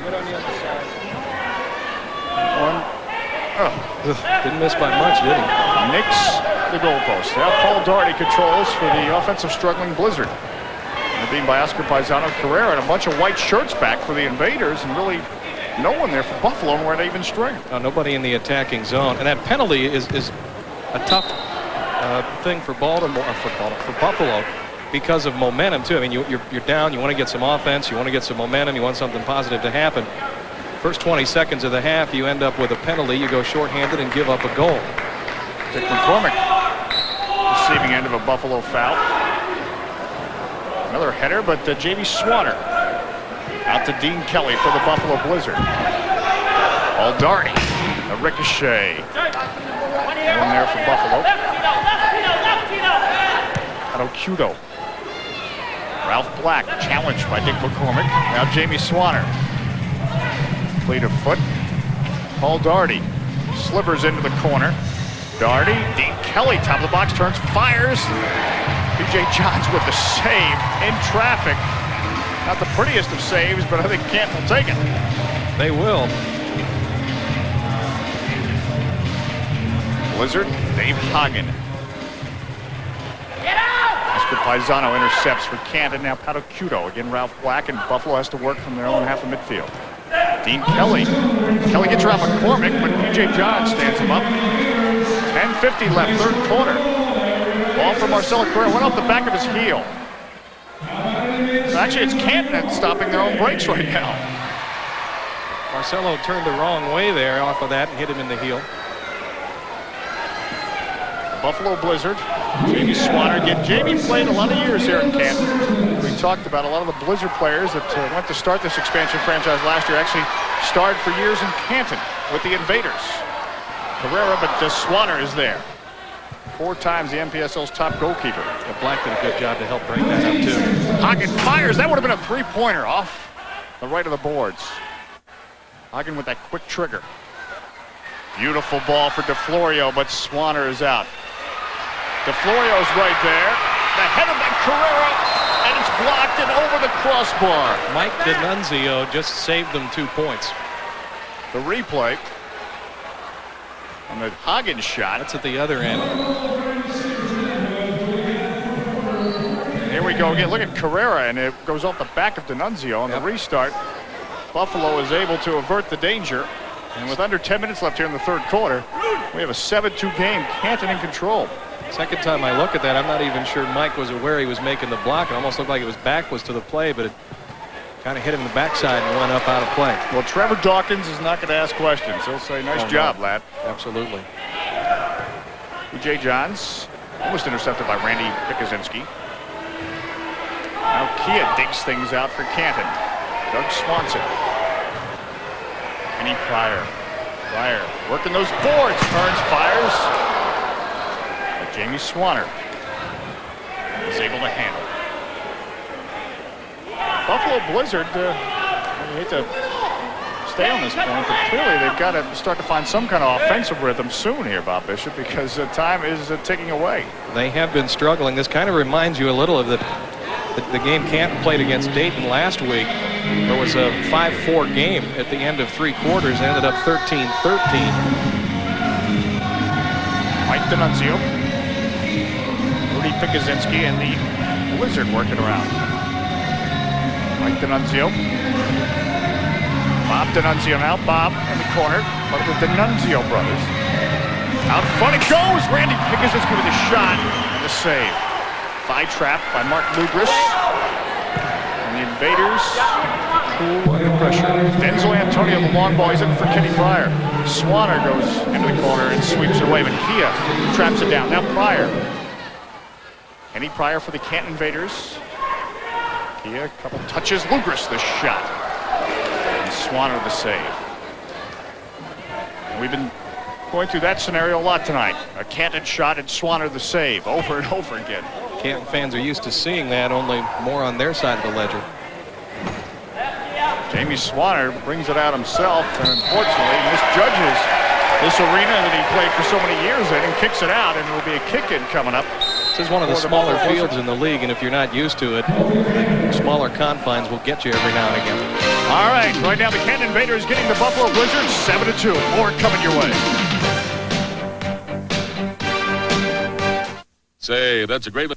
Didn't miss by much, did he? Nicks the goalpost. Now Paul Doherty controls for the offensive struggling Blizzard. Being by Oscar Paisano, Carrera, and a bunch of white shirts back for the Invaders, and really no one there for Buffalo where they even strength. Nobody in the attacking zone, and that penalty is a tough thing for Baltimore, for Buffalo, because of momentum too. I mean, you're down. You want to get some offense. You want to get some momentum. You want something positive to happen. First 20 seconds of the half, you end up with a penalty. You go shorthanded and give up a goal. Dick McCormick, receiving end of a Buffalo foul. Another header, but Jamie Swanner out to Dean Kelly for the Buffalo Blizzard. Paul Doherty, a ricochet. In there for Buffalo. Cudo. Ralph Black challenged by Dick McCormick. Now Jamie Swanner. Fleet of foot. Paul Doherty slivers into the corner. Doherty, Dean Kelly, top of the box, turns, fires. P.J. Johns with the save in traffic. Not the prettiest of saves, but I think Canton will take it. They will. Blizzard, Dave Hagen. Oscar Paisano intercepts for Canton. Now Pato Cudo. Again, Ralph Black, and Buffalo has to work from their own half of midfield. Dean Kelly. Kelly gets around McCormick, but P.J. Johns stands him up. 10:50 left, third quarter. Ball from Marcelo Carrera went off the back of his heel. Actually, it's Canton that's stopping their own breaks right now. Marcelo turned the wrong way there off of that and hit him in the heel. Buffalo Blizzard, Jamie Swanner. Again, Jamie played a lot of years here in Canton. We talked about a lot of the Blizzard players that went to start this expansion franchise last year actually started for years in Canton with the Invaders. Carrera, but Swanner is there. 4 times the NPSL's top goalkeeper. Black did a good job to help break that up, too. Hagen fires. That would have been a three-pointer off the right of the boards. Hagen with that quick trigger. Beautiful ball for DeFlorio, but Swanner is out. DeFlorio's right there. The header by Carrera, and it's blocked and over the crossbar. Mike D'Annunzio just saved them 2 points. The replay. And the Hagen shot. That's at the other end. And here we go again. Look at Carrera, and it goes off the back of D'Annunzio on the restart. Buffalo is able to avert the danger. And with under 10 minutes left here in the third quarter, we have a 7-2 game. Canton in control. Second time I look at that, I'm not even sure Mike was aware he was making the block. It almost looked like it was back was to the play, but it kind of hit him in the backside and went up out of play. Well, Trevor Dawkins is not going to ask questions. He'll say, nice job, lad. Absolutely. P.J. Johns almost intercepted by Randy Pikuzinski. Now Kia digs things out for Canton. Doug Swanson. Kenny Pryor. Pryor working those boards. Turns, fires. But Jamie Swanner is able to handle. Buffalo Blizzard, I hate to stay on this point, but clearly they've got to start to find some kind of offensive rhythm soon here, Bob Bishop, because time is ticking away. They have been struggling. This kind of reminds you a little of the game Canton played against Dayton last week. There was a 5-4 game at the end of 3 quarters, ended up 13-13. Mike D'Annunzio, Rudy Pikuzinski, and the Blizzard working around. Mike D'Annunzio. Bob D'Annunzio now. Bob in the corner. One of the D'Annunzio brothers. Out front it goes. Randy Pikuzinski with a shot and the save. Thigh trap by Mark Lugris. And the Invaders cool under pressure. Denzel Antonio, the long ball, he's in for Kenny Pryor. Swanner goes into the corner and sweeps it away, but Kia traps it down. Now Pryor. Kenny Pryor for the Canton Invaders. Kia, a couple touches. Lugris the shot. And Swanner the save. And we've been going through that scenario a lot tonight. A Canton shot and Swanner the save over and over again. Canton fans are used to seeing that, only more on their side of the ledger. Jamie Swanner brings it out himself and unfortunately misjudges this arena that he played for so many years in and kicks it out, and it will be a kick-in coming up. This is one of the smaller fields in the league, and if you're not used to it, the smaller confines will get you every now and again. All right, right now the Canton Invaders getting the Buffalo Blizzard 7-2. More coming your way. Say, that's a great...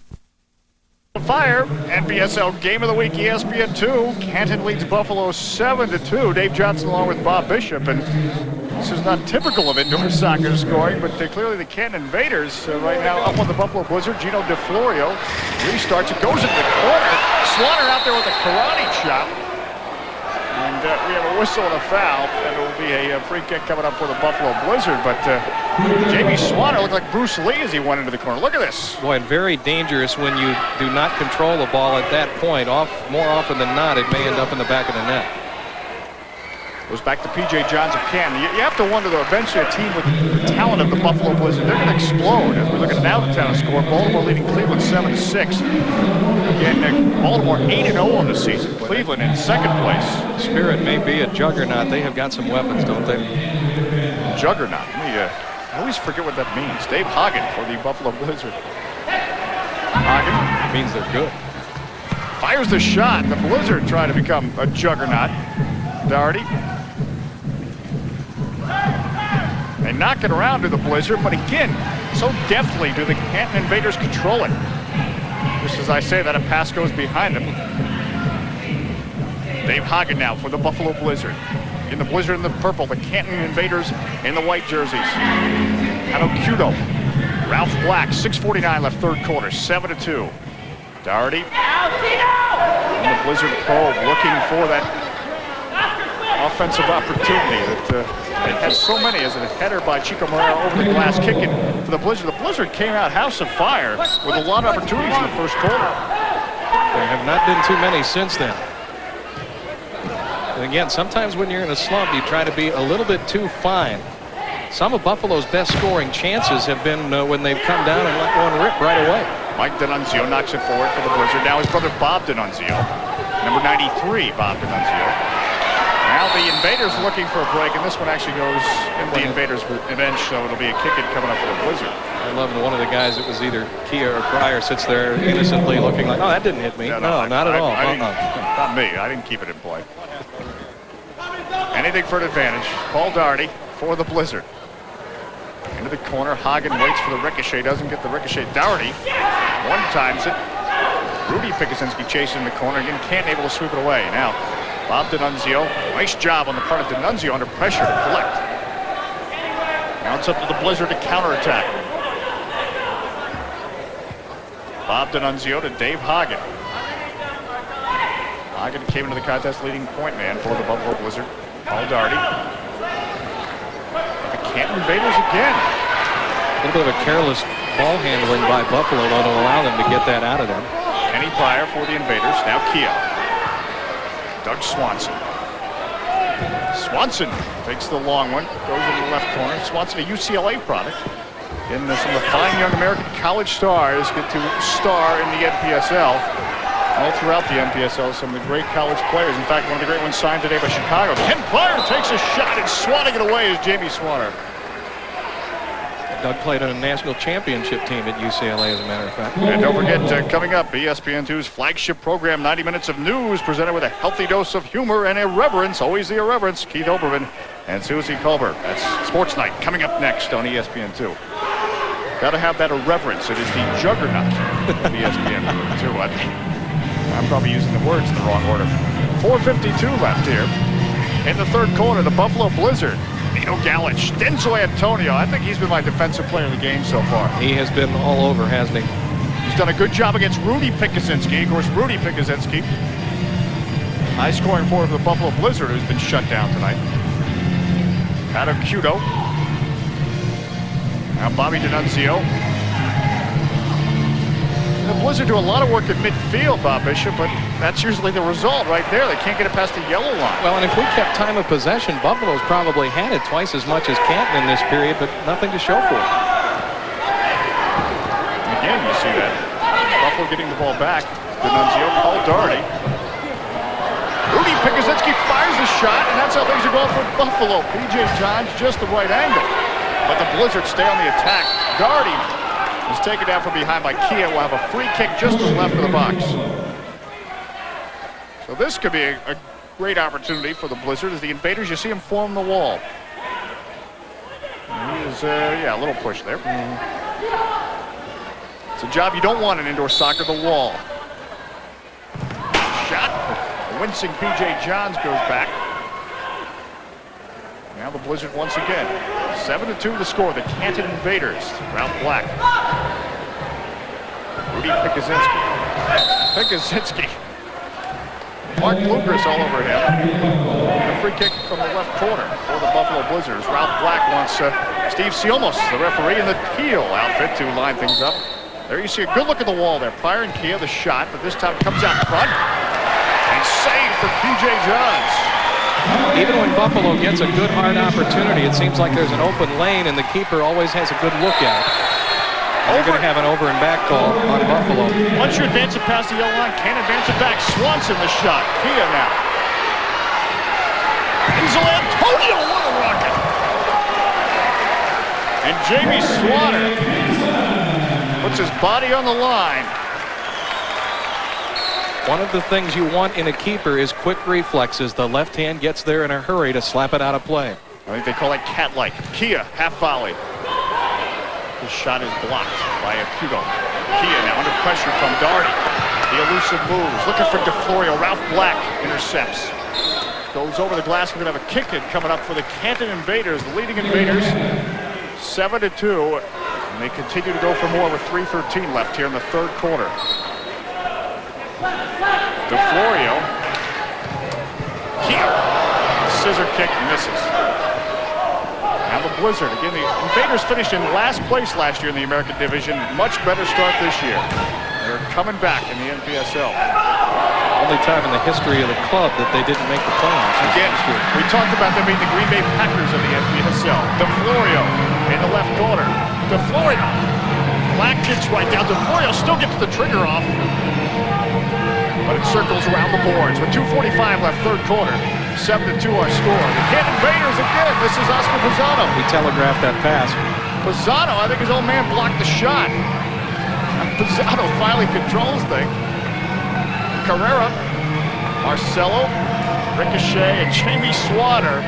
Fire, NPSL Game of the Week, ESPN 2. Canton leads Buffalo 7-2. Dave Johnson along with Bob Bishop, and this is not typical of indoor soccer scoring, but clearly the Canton Invaders right now up on the Buffalo Blizzard. Gino DeFlorio restarts, it goes into the corner. Swanner out there with a karate chop. And we have a whistle and a foul, and it will be a free kick coming up for the Buffalo Blizzard. But Jamie Swanner looked like Bruce Lee as he went into the corner. Look at this. Boy, and very dangerous when you do not control the ball at that point. More often than not, it may end up in the back of the net. Goes back to P.J. Johns of Canton. You have to wonder, though, eventually a team with the talent of the Buffalo Blizzard, they're going to explode. As we look at now the town score, Baltimore leading Cleveland 7-6. Again, Baltimore 8-0 on the season. Cleveland in second place. Spirit may be a juggernaut. They have got some weapons, don't they? Juggernaut. I always forget what that means. Dave Hagen for the Buffalo Blizzard. Hagen means they're good. Fires the shot. The Blizzard trying to become a juggernaut. Doherty. They knock it around to the Blizzard, but again, so deftly do the Canton Invaders control it. Just as I say that, a pass goes behind them. Dave Hagen now for the Buffalo Blizzard. In the Blizzard in the purple, the Canton Invaders in the white jerseys. Anocudo. Ralph Black, 6:49 left third quarter, 7-2. Doherty. And the Blizzard probe looking for that offensive opportunity that it has so many, as a header by Chico Moreno over the glass, kicking for the Blizzard. The Blizzard came out house of fire with a lot of opportunities in the first quarter. There have not been too many since then. And again, sometimes when you're in a slump, you try to be a little bit too fine. Some of Buffalo's best scoring chances have been when they've come down and let one rip right away. Mike D'Annunzio knocks it forward for the Blizzard. Now his brother Bob D'Annunzio, number 93, Bob D'Annunzio. Now the Invaders looking for a break, and this one actually goes into the Invaders bench, so it'll be a kick-in coming up for the Blizzard. I love one of the guys, it was either Kia or Pryor, sits there innocently looking like, oh, that didn't hit me. No, not at all. Not me. I didn't keep it in play. Anything for an advantage. Paul Doherty for the Blizzard. Into the corner. Hagen waits for the ricochet. Doesn't get the ricochet. Doherty one times it. Rudy Pikuzinski chasing in the corner. Again, Canton able to sweep it away. Now, Bob D'Annunzio. Nice job on the part of D'Annunzio under pressure to collect. Now it's up to the Blizzard to counterattack. Bob D'Annunzio to Dave Hagen. Hagen came into the contest leading point man for the Buffalo Blizzard. Paul Doherty. The Canton Invaders again. little bit of a careless ball handling by Buffalo to allow them to get that out of them. Kenny Pryor for the Invaders. Now Kia. Doug Swanson. Swanson takes the long one. Goes in the left corner. Swanson, a UCLA product. And some of the fine young American college stars get to star in the NPSL. All throughout the NPSL, some of the great college players. In fact, one of the great ones signed today by Chicago. Ken Pryor takes a shot and swatting it away is Jamie Swanner. Doug played on a national championship team at UCLA, as a matter of fact. And don't forget, coming up, ESPN2's flagship program, 90 Minutes of News, presented with a healthy dose of humor and irreverence. Always the irreverence. Keith Oberman and Susie Colbert. That's Sports Night coming up next on ESPN2. Got to have that irreverence. It is the juggernaut of ESPN2. I'm probably using the words in the wrong order. 4:52 left here. In the third quarter, the Buffalo Blizzard. Nino Galich, Denzo Antonio. I think he's been my defensive player of the game so far. He has been all over, hasn't he? He's done a good job against Rudy Pikuzinski. Of course, Rudy Pikuzinski, high-scoring forward for the Buffalo Blizzard, who's been shut down tonight. Adam Cudo. Now Bobby D'Annunzio. The Blizzard do a lot of work at midfield, Bob Bishop, but that's usually the result right there. They can't get it past the yellow line. Well, and if we kept time of possession, Buffalo's probably had it twice as much as Canton in this period, but nothing to show for it. Again, you see that. Buffalo getting the ball back. D'Annunzio, Paul Doherty. Rudy Pikuzinski fires a shot, and that's how things are going for Buffalo. P.J. Johns, just the right angle. But the Blizzard stay on the attack. Doherty is taken down from behind by Kia. Will have a free kick just to the left of the box. So this could be a great opportunity for the Blizzard as the Invaders, you see him form the wall. He is, yeah, a little push there. It's a job you don't want in indoor soccer, the wall. Shot. The wincing P.J. Johns goes back. Now the Blizzard once again. 7-2 the score. The Canton Invaders. Ralph Black. Rudy Pikuzinski. Pikuzinski. Mark Lucas all over him. And a free kick from the left corner for the Buffalo Blizzards. Ralph Black wants Steve Siomos, the referee in the Teal outfit, to line things up. There you see a good look at the wall there. Pryor and Kia, the shot, but this time comes out front. And saved for P.J. Johns. Even when Buffalo gets a good hard opportunity, it seems like there's an open lane and the keeper always has a good look at it. They're going to have an over and back call on Buffalo. Once you advance it past the yellow line, can't advance it back. Swanson the shot. Kia now. Enzo Antonio, what a rocket. And Jamie Swanner puts his body on the line. One of the things you want in a keeper is quick reflexes. The left hand gets there in a hurry to slap it out of play. I think they call that cat-like. Kia, half volley. The shot is blocked by Acudo. Kia now under pressure from Doherty. The elusive moves. Looking for DeFlorio. Ralph Black intercepts. Goes over the glass. We're going to have a kick in coming up for the Canton Invaders. The leading Invaders, 7-2. And they continue to go for more with 3:13 left here in the third quarter. DeFlorio. Kia. Scissor kick misses. Now the Blizzard. Again, the Invaders finished in last place last year in the American Division. Much better start this year. They're coming back in the NPSL. Only time in the history of the club that they didn't make the playoffs. Again, we talked about them being the Green Bay Packers of the NPSL. DeFlorio in the left corner. DeFlorio. Black kicks right down. DeFlorio still gets the trigger off. But it circles around the boards with 2:45 left, third quarter. 7-2 our score. The Canton Invaders again. This is Oscar Pisano. He telegraphed that pass. Pisano, I think his old man blocked the shot. Pisano finally controls things. Carrera, Marcelo, Ricochet, and Jamie Swanner,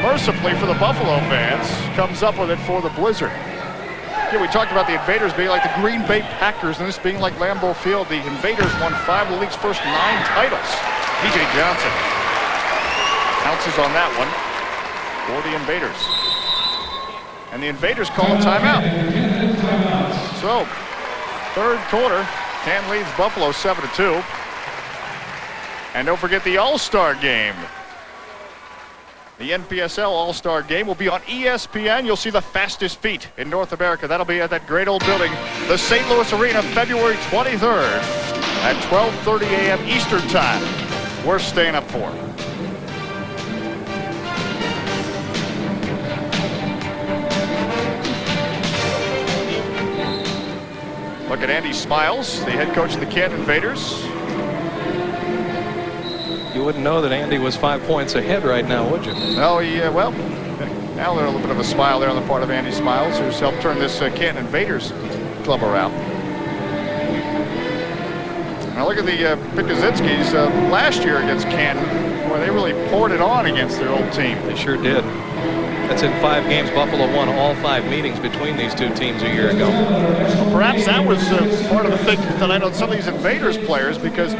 mercifully for the Buffalo fans, comes up with it for the Blizzard. Yeah, we talked about the Invaders being like the Green Bay Packers and this being like Lambeau Field. The Invaders won 5 of the league's first 9 titles. P.J. Johnson pounces on that one for the Invaders. And the Invaders call a timeout. So, third quarter, Canton leads Buffalo 7-2. And don't forget the All-Star game. The NPSL All-Star Game will be on ESPN. You'll see the fastest feet in North America. That'll be at that great old building, the St. Louis Arena, February 23rd at 12:30 a.m. Eastern Time. Worth staying up for. Look at Andy Smiles, the head coach of the Canton Invaders. You wouldn't know that Andy was 5 points ahead right now, would you? No, well, now there's a little bit of a smile there on the part of Andy Smiles, who's helped turn this Canton Invaders club around. Now look at the Pikuzinskis last year against Canton, where they really poured it on against their old team. They sure did. That's in 5 games. Buffalo won all 5 meetings between these two teams a year ago. Well, perhaps that was part of the thing tonight on some of these Invaders players, because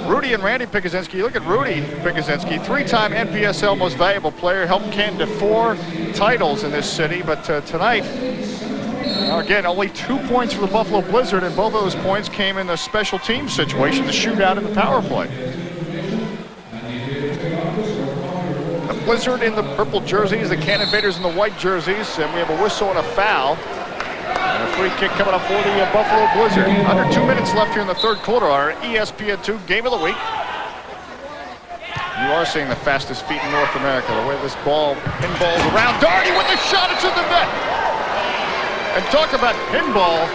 Rudy and Randy Pikuzinski, look at Rudy Pikuzinski, 3-time NPSL Most Valuable Player, helped Canton to 4 titles in this city, but tonight, again, only 2 points for the Buffalo Blizzard, and both of those points came in the special team situation, the shootout in the power play. The Blizzard in the purple jerseys, the Canton Invaders in the white jerseys, and we have a whistle and a foul. And a free kick coming up for the Buffalo Blizzard. Under 2 minutes left here in the third quarter, our ESPN2 Game of the Week. You are seeing the fastest feet in North America. The way this ball pinballs around. Doherty with the shot, it's in the net. And talk about pinball.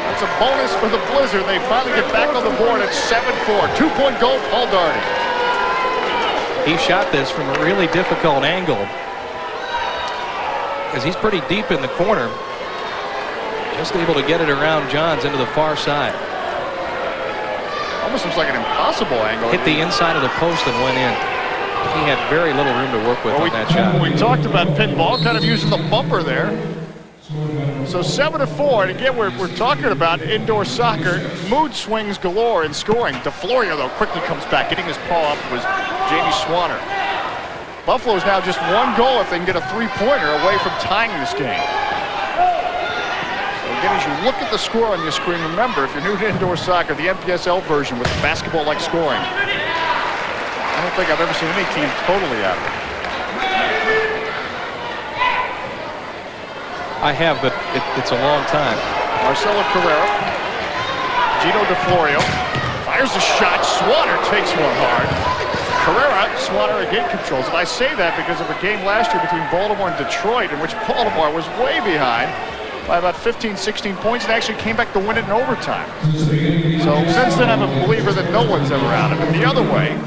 That's a bonus for the Blizzard. They finally get back on the board at 7-4. 2-point goal, Paul Doherty. He shot this from a really difficult angle, because he's pretty deep in the corner. Just able to get it around Johns into the far side. Almost looks like an impossible angle. Hit the inside of the post and went in. He had very little room to work with on that shot. We talked about pinball, kind of using the bumper there. So 7-4, and again, we're talking about indoor soccer. Mood swings galore in scoring. DeFlorio, though, quickly comes back. Getting his paw up was Jamie Swanner. Buffalo's now just 1 goal if they can get a 3-pointer away from tying this game. Again, as you look at the score on your screen, remember, if you're new to indoor soccer, the NPSL version with basketball-like scoring. I don't think I've ever seen any team totally out of it. I have, but it's a long time. Marcelo Carrera. Gino DeFlorio fires a shot. Swanner takes one hard. Carrera, Swanner again controls. And I say that because of a game last year between Baltimore and Detroit, in which Baltimore was way behind by about 15, 16 points and actually came back to win it in overtime. So since then, I'm a believer that no one's ever out of it. The other way,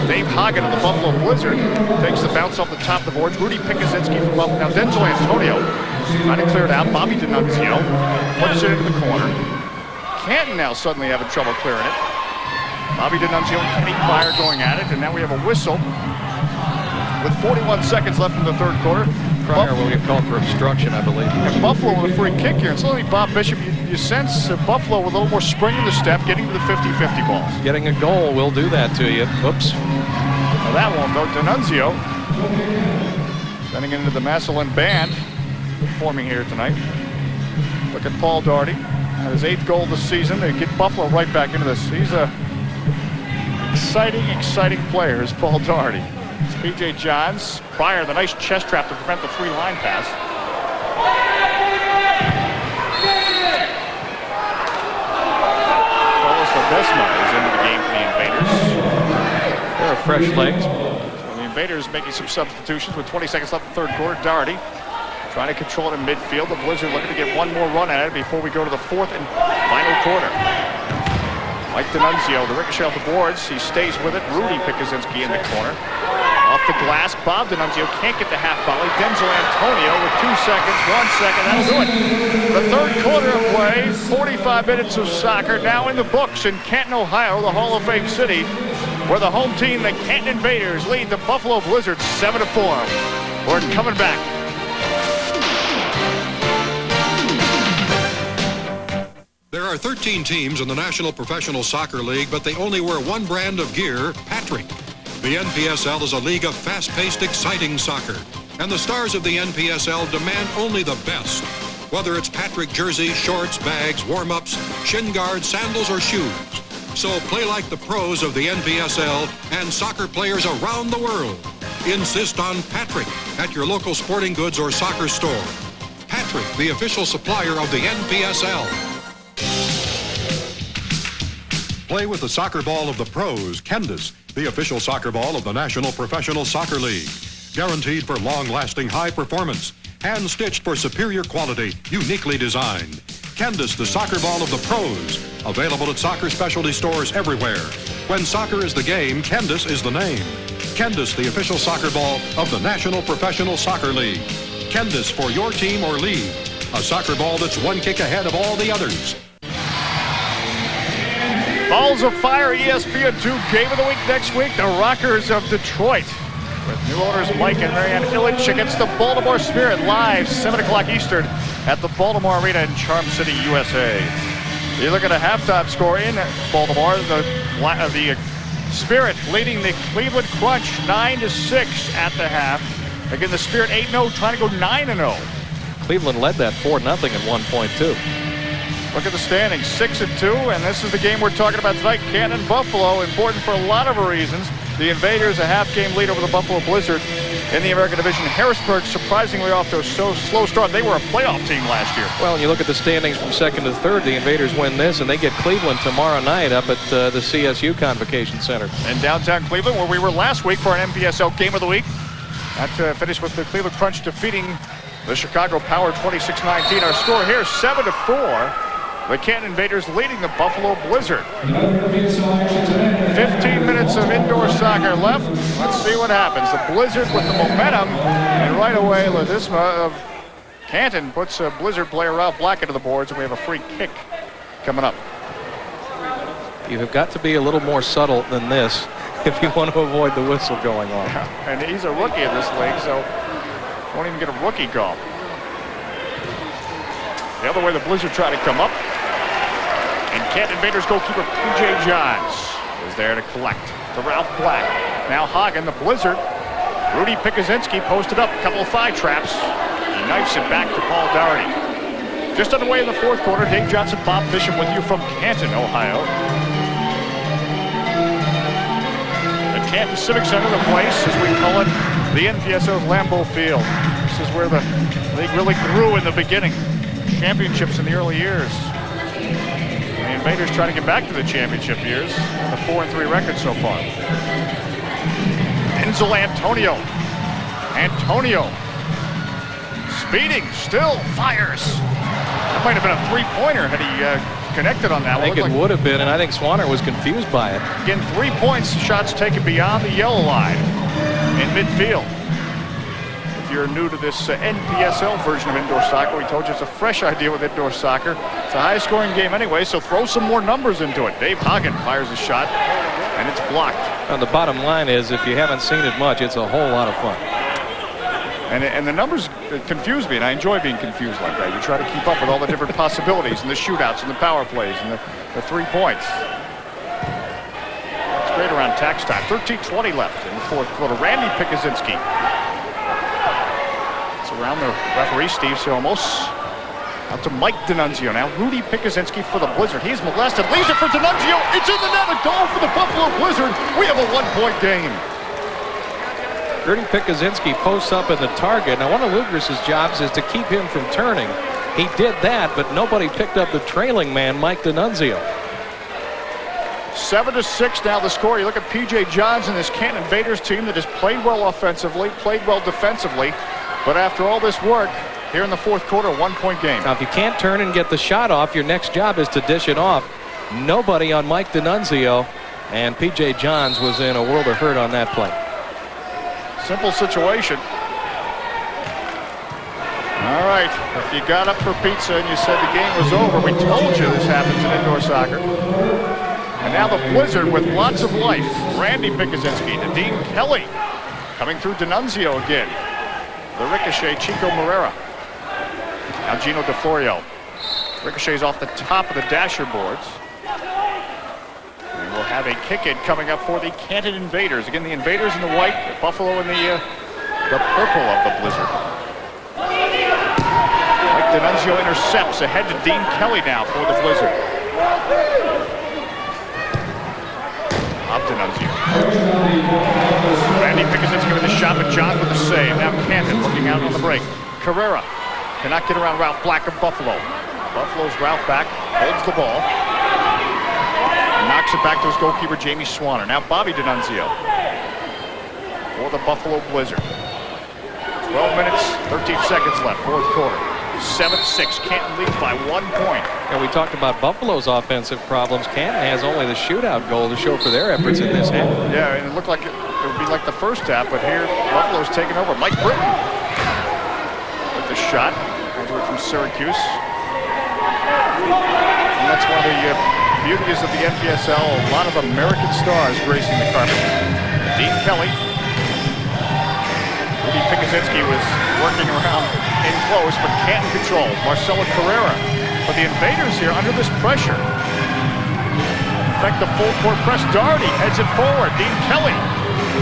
Dave Hagen of the Buffalo Blizzard takes the bounce off the top of the boards. Rudy Pikuzinski from Buffalo. Now Denzel Antonio trying to clear it out. Bobby D'Annunzio puts it into the corner. Canton now suddenly having trouble clearing it. Bobby D'Annunzio and Kenny Pryor going at it, and now we have a whistle with 41 seconds left in the third quarter. Pryor will get called for obstruction, I believe. And Buffalo with a free kick here. And suddenly, Bob Bishop, you sense Buffalo with a little more spring in the step, getting to the 50-50 balls. Getting a goal will do that to you. Oops. Now that won't go. D'Annunzio sending it into the Massillon Band, performing here tonight. Look at Paul Doherty. At his 8th goal this season. They get Buffalo right back into this. He's a exciting player, is Paul Doherty. It's P.J. Johns. Pryor, the nice chest trap to prevent the 3-line pass. Carlos Ledesma is into the game for the Invaders. There are fresh legs. So the Invaders making some substitutions with 20 seconds left in the third quarter. Doherty trying to control it in midfield. The Blizzard looking to get one more run at it before we go to the 4th and final quarter. Mike D'Annunzio, the ricochet off the boards. He stays with it. Rudy Pikuzinski in the corner. Off the glass, Bob D'Annunzio can't get the half volley. Denzel Antonio with 2 seconds, 1 second, that'll do it. The third quarter of play, 45 minutes of soccer now in the books in Canton, Ohio, the Hall of Fame city, where the home team, the Canton Invaders, lead the Buffalo Blizzard 7-4. We're coming back. There are 13 teams in the National Professional Soccer League, but they only wear one brand of gear, Patrick. The NPSL is a league of fast-paced, exciting soccer, and the stars of the NPSL demand only the best. Whether it's Patrick jerseys, shorts, bags, warm-ups, shin guards, sandals, or shoes. So play like the pros of the NPSL and soccer players around the world. Insist on Patrick at your local sporting goods or soccer store. Patrick, the official supplier of the NPSL. Play with the soccer ball of the pros, Candace, the official soccer ball of the National Professional Soccer League. Guaranteed for long-lasting high performance. Hand-stitched for superior quality, uniquely designed. Candace, the soccer ball of the pros. Available at soccer specialty stores everywhere. When soccer is the game, Candace is the name. Candace, the official soccer ball of the National Professional Soccer League. Candace for your team or league. A soccer ball that's one kick ahead of all the others. Balls of Fire, ESPN2 Game of the Week next week. The Rockers of Detroit, with new owners Mike and Marianne Illich, against the Baltimore Spirit, live 7 o'clock Eastern at the Baltimore Arena in Charm City, USA. You look at a halftime score in Baltimore. The Spirit leading the Cleveland Crunch 9-6 at the half. Again, the Spirit 8-0, trying to go 9-0. Cleveland led that 4-0 at one point, too. Look at the standings, 6-2, and this is the game we're talking about tonight. Canton Buffalo, important for a lot of reasons. The Invaders, a half-game lead over the Buffalo Blizzard in the American Division. Harrisburg, surprisingly off to a slow start. They were a playoff team last year. Well, you look at the standings from second to third. The Invaders win this, and they get Cleveland tomorrow night up at the CSU Convocation Center. In downtown Cleveland, where we were last week for an NPSL Game of the Week. That finished with the Cleveland Crunch defeating the Chicago Power 26-19. Our score here, 7-4. The Canton Invaders leading the Buffalo Blizzard. 15 minutes of indoor soccer left. Let's see what happens. The Blizzard with the momentum, and right away Ledesma of Canton puts a Blizzard player Ralph Black into the boards, and we have a free kick coming up. You have got to be a little more subtle than this if you want to avoid the whistle going on. And he's a rookie in this league, so won't even get a rookie call. The other way, the Blizzard try to come up. And Canton Invaders goalkeeper P.J. Johns is there to collect to Ralph Black. Now Hagen, the Blizzard. Rudy Pikuzinski posted up a couple of thigh traps. He knifes it back to Paul Dougherty. Just underway in the fourth quarter, Dave Johnson, Bob Bishop with you from Canton, Ohio. The Canton Civic Center, the place, as we call it, the NPSL's Lambeau Field. This is where the league really grew in the beginning. Championships in the early years. The Invaders trying to get back to the championship years. The 4-3 record so far. Enzo Antonio. Antonio. Speeding, still fires. That might have been a three-pointer had he connected on that one. I think it would have been, and I think Swanner was confused by it. Again, 3 points, shots taken beyond the yellow line in midfield. If you're new to this NPSL version of indoor soccer, we told you it's a fresh idea with indoor soccer. It's a high-scoring game anyway, so throw some more numbers into it. Dave Hagen fires a shot, and it's blocked. And the bottom line is, if you haven't seen it much, it's a whole lot of fun. And the numbers confuse me, and I enjoy being confused like that. You try to keep up with all the different possibilities and the shootouts and the power plays and the 3 points. It's great around tax time. 13:20 left in the fourth quarter. Randy Pikuzinski. Around the referee, Steve Siomos. Out to Mike D'Annunzio now. Rudy Pikuzinski for the Blizzard. He's molested. Leaves it for D'Annunzio. It's in the net. A goal for the Buffalo Blizzard. We have a 1-point game. Rudy Pikuzinski posts up in the target. Now, one of Lugeris's jobs is to keep him from turning. He did that, but nobody picked up the trailing man, Mike D'Annunzio. 7-6 now the score. You look at P.J. Johns and this Canton Invaders team that has played well offensively, played well defensively. But after all this work, here in the fourth quarter, a 1-point game. Now, if you can't turn and get the shot off, your next job is to dish it off. Nobody on Mike D'Annunzio, and P.J. Johns was in a world of hurt on that play. Simple situation. All right, if you got up for pizza and you said the game was over, we told you this happens in indoor soccer. And now the Blizzard with lots of life. Randy Pikuzinski, Nadeem Kelly coming through D'Annunzio again. The ricochet, Chico Moreira. Now Gino DeFlorio. Ricochet's off the top of the dasher boards. And we'll have a kick-in coming up for the Canton Invaders. Again, the Invaders in the white, the Buffalo in the purple of the Blizzard. Mike D'Annunzio intercepts ahead to Dean Kelly now for the Blizzard. Up D'Annunzio. Randy Pikuzinski with a shot. shot, but Johns with the save. Now Canton looking out on the break. Carrera cannot get around Ralph Black of Buffalo. Buffalo's Ralph back, holds the ball. Knocks it back to his goalkeeper, Jamie Swanner. Now Bobby D'Annunzio for the Buffalo Blizzard. 12 minutes, 13 seconds left, fourth quarter. 7-6, Canton leads by 1 point. And we talked about Buffalo's offensive problems. Canton has only the shootout goal to show for their efforts in this half. Yeah, and it looked like it would be like the first half, but here Buffalo's taking over. Mike Britton with the shot from Syracuse. And that's one of the beauties of the NPSL. A lot of American stars gracing the carpet. Dean Kelly. Rudy Pikuzinski was working around in close, but Canton controls. Marcelo Carrera. But the Invaders here under this pressure. In fact, the full court press. Doherty heads it forward. Dean Kelly.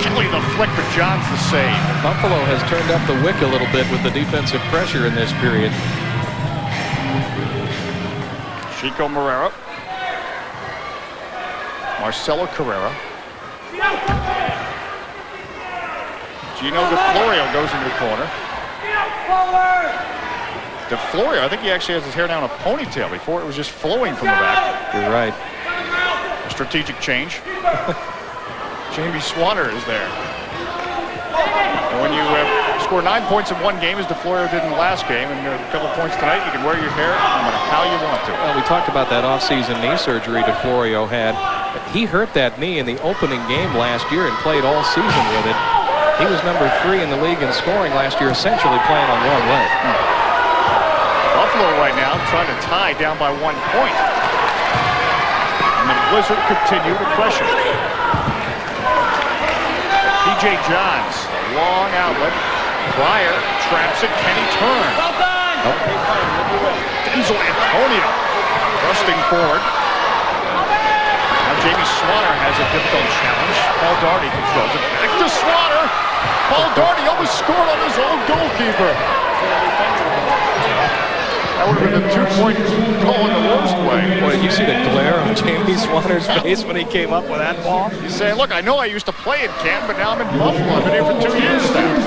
Kelly the flick, but Johns the save. Buffalo has turned up the wick a little bit with the defensive pressure in this period. Chico Morera. Marcelo Carrera. Gino DeFlorio goes into the corner. DeFlorio, I think he actually has his hair down a ponytail. Before it was just flowing from the back. You're right. A strategic change. Jamie Swanner is there. And when you score 9 points in one game, as DeFlorio did in the last game, and a couple points tonight, you can wear your hair no matter how you want to. Well, we talked about that off-season knee surgery DeFlorio had. He hurt that knee in the opening game last year and played all season with it. He was number 3 in the league in scoring last year, essentially playing on one leg. Buffalo right now trying to tie down by 1 point. And the Blizzard continue to pressure. P.J. Johns, a long outlet. Pryor traps it. Can he turn? Well done! Denzel Antonio thrusting forward. Now Jamie Swanner has a difficult challenge. Paul Doherty controls it. Back to Swanner. Paul Doherty almost scored on his own goalkeeper. That would have been a 2-point goal in the worst way. Boy, did you see the glare on Jamie Swanner's face when he came up with that ball? He's saying, look, I know I used to play in Canton, but now I'm in Buffalo. I've been here for 2 years now.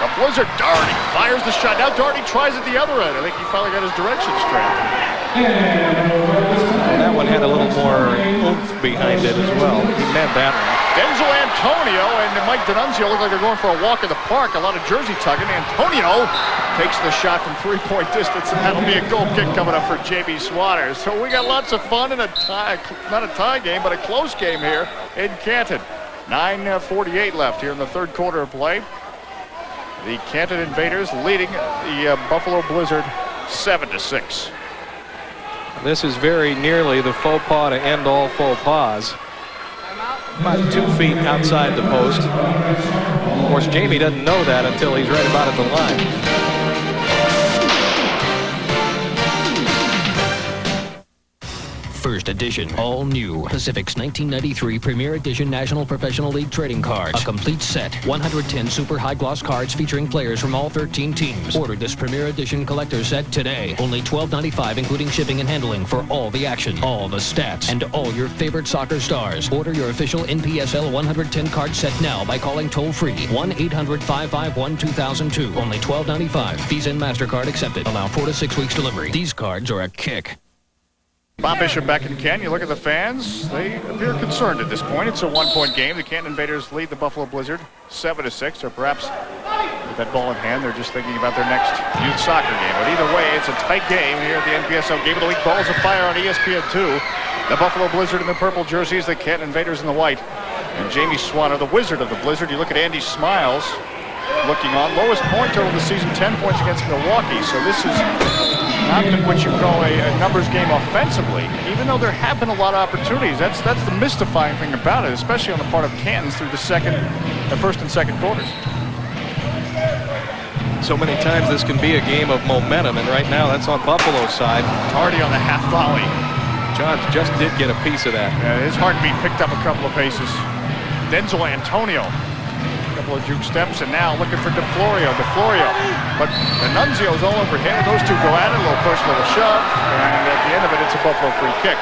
The Blizzard, Doherty fires the shot. Now Doherty tries at the other end. I think he finally got his direction straight. And that one had a little more oomph behind it as well. He meant that one. Denzel Antonio and Mike D'Annunzio look like they're going for a walk in the park. A lot of jersey tugging. Antonio takes the shot from 3-point distance, and that'll be a goal kick coming up for J.B. Swanner. So we got lots of fun in a tie, not a tie game, but a close game here in Canton. 9:48 left here in the third quarter of play. The Canton Invaders leading the Buffalo Blizzard 7-6. This is very nearly the faux pas to end all faux pas. About 2 feet outside the post. Of course, Jamie doesn't know that until he's right about at the line. First edition, all new Pacific's 1993 Premier Edition National Professional League Trading Cards. A complete set, 110 super high gloss cards featuring players from all 13 teams. Order this Premier Edition collector set today. Only $12.95, including shipping and handling, for all the action, all the stats, and all your favorite soccer stars. Order your official NPSL 110 card set now by calling toll-free 1-800-551-2002. Only $12.95. Visa and MasterCard accepted. Allow 4 to 6 weeks delivery. These cards are a kick. Bob Bishop back in Canton. You look at the fans. They appear concerned at this point. It's a 1-point game. The Canton Invaders lead the Buffalo Blizzard 7-6, or perhaps with that ball in hand, they're just thinking about their next youth soccer game. But either way, it's a tight game here at the NPSL Game of the Week. Balls of Fire on ESPN2. The Buffalo Blizzard in the purple jerseys, the Canton Invaders in the white. And Jamie Swanner, the wizard of the Blizzard. You look at Andy Smiles looking on. Lowest point total of the season, 10 points against Milwaukee. So this is not what you call a numbers game offensively, even though there have been a lot of opportunities. That's the mystifying thing about it, especially on the part of Cantons through the first and second quarters. So many times this can be a game of momentum, and right now that's on Buffalo's side. Hardy on the half volley. Johns just did get a piece of that. Yeah, his heartbeat picked up a couple of paces. Denzel Antonio. Couple of juke steps, and now looking for DeFlorio. But D'Annunzio's all over him. Those two go at it, a little push, a little shove, and at the end of it, it's a Buffalo free kick.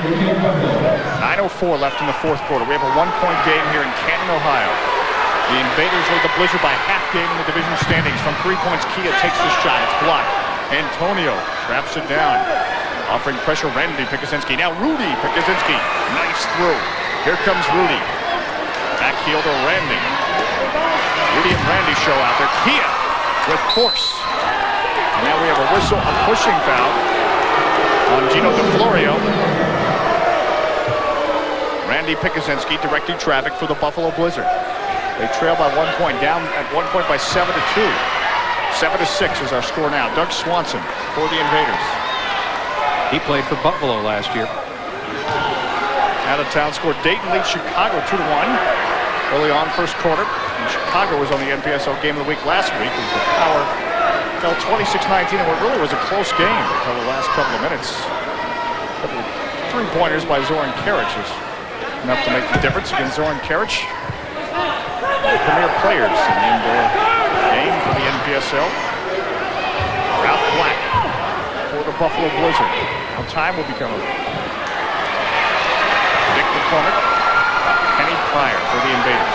9:04 left in the fourth quarter. We have a one-point game here in Canton, Ohio. The Invaders lead the Blizzard by half game in the division standings. From 3 points, Kia takes the shot. It's blocked. Antonio traps it down. Offering pressure, Randy Pikuzinski. Now Rudy Pikuzinski. Nice through. Here comes Rudy. Back heel to Randy. Rudy and Randy show out there. Kia with force. And now we have a whistle, a pushing foul on Gino DeFlorio. Randy Pikuzinski directing traffic for the Buffalo Blizzard. They trail by 1 point, down at 1 point by 7-2. 7-6 is our score now. Doug Swanson for the Invaders. He played for Buffalo last year. Out of town score. Dayton leads Chicago 2-1 early on first quarter. And Chicago was on the NPSL Game of the Week last week as the Power fell 26-19 in what really was a close game until the last couple of minutes. A couple of three-pointers by Zoran Karic is enough to make the difference against Zoran Karic. The premier players in the indoor game for the NPSL. Ralph Black for the Buffalo Blizzard. Now time will become a Dick McCormick, Kenny Pryor for the Invaders.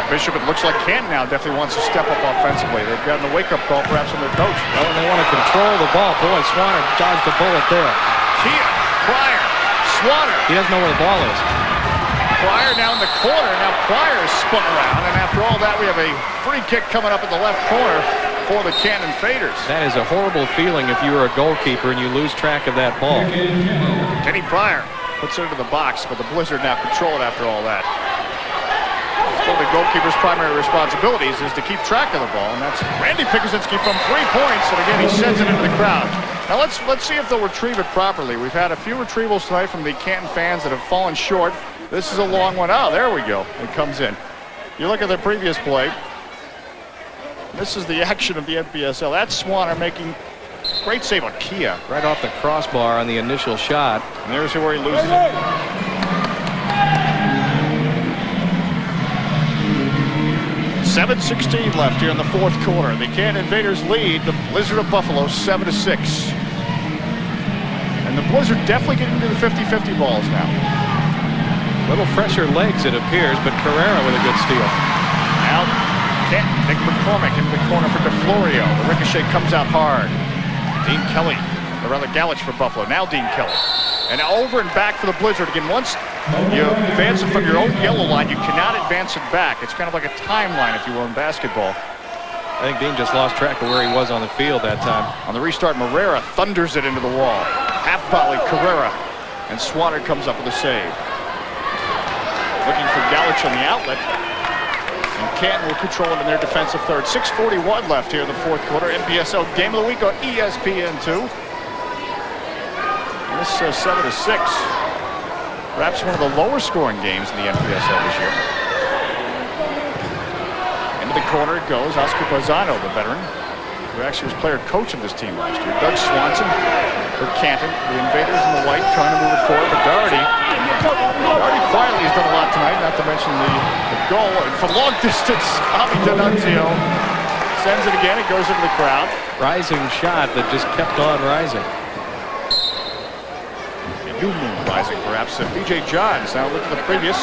Bishop, it looks like Canton now definitely wants to step up offensively. They've gotten a wake-up call perhaps from their coach. Oh, and they want to control the ball. Boy, Swanner dodged the bullet there. Kia, Pryor, Swanner. He doesn't know where the ball is. Pryor now in the corner. Now Pryor is spun around. And after all that, we have a free kick coming up in the left corner for the Canton Invaders. That is a horrible feeling if you were a goalkeeper and you lose track of that ball. Kenny Pryor puts it into the box, but the Blizzard now control it after all that. One of the goalkeeper's primary responsibilities is to keep track of the ball, and that's Randy Pikuzinski from 3 points, and again he sends it into the crowd. Now let's see if they'll retrieve it properly. We've had a few retrievals tonight from the Canton fans that have fallen short. This is a long one. Oh, there we go. It comes in. You look at the previous play. This is the action of the NPSL. That's Swanner making great save on Kia. Right off the crossbar on the initial shot. And there's where he loses it. 7:16 left here in the fourth quarter. The Canton Invaders lead the Blizzard of Buffalo 7-6. And the Blizzard definitely getting into the 50-50 balls now. Little fresher legs, it appears, but Carrera with a good steal. Now, Canton, Nick McCormick into the corner for DeFlorio. The ricochet comes out hard. Dean Kelly, or rather Galich for Buffalo. Now Dean Kelly. And over and back for the Blizzard. Again, once you advance it from your own yellow line, you cannot advance it back. It's kind of like a timeline, if you will, in basketball. I think Dean just lost track of where he was on the field that time. On the restart, Moreira thunders it into the wall. Half volley, Carrera. And Swanner comes up with a save. Looking for Galich on the outlet. And Canton will control it in their defensive third. 6:41 left here in the fourth quarter. NPSL Game of the Week on ESPN2. This 7-6. Perhaps one of the lower scoring games in the NPSL this year. Into the corner it goes. Oscar Bazzano, the veteran, who actually was player coach of this team last year. Doug Swanson for Canton. The Invaders in the white trying to move it forward. But Doherty quietly has done a lot tonight, not to mention the goal. And from long distance, Avi D'Annunzio sends it again. It goes into the crowd. Rising shot that just kept on rising. New moon rising, perhaps. B.J. Johns. Now look at the previous.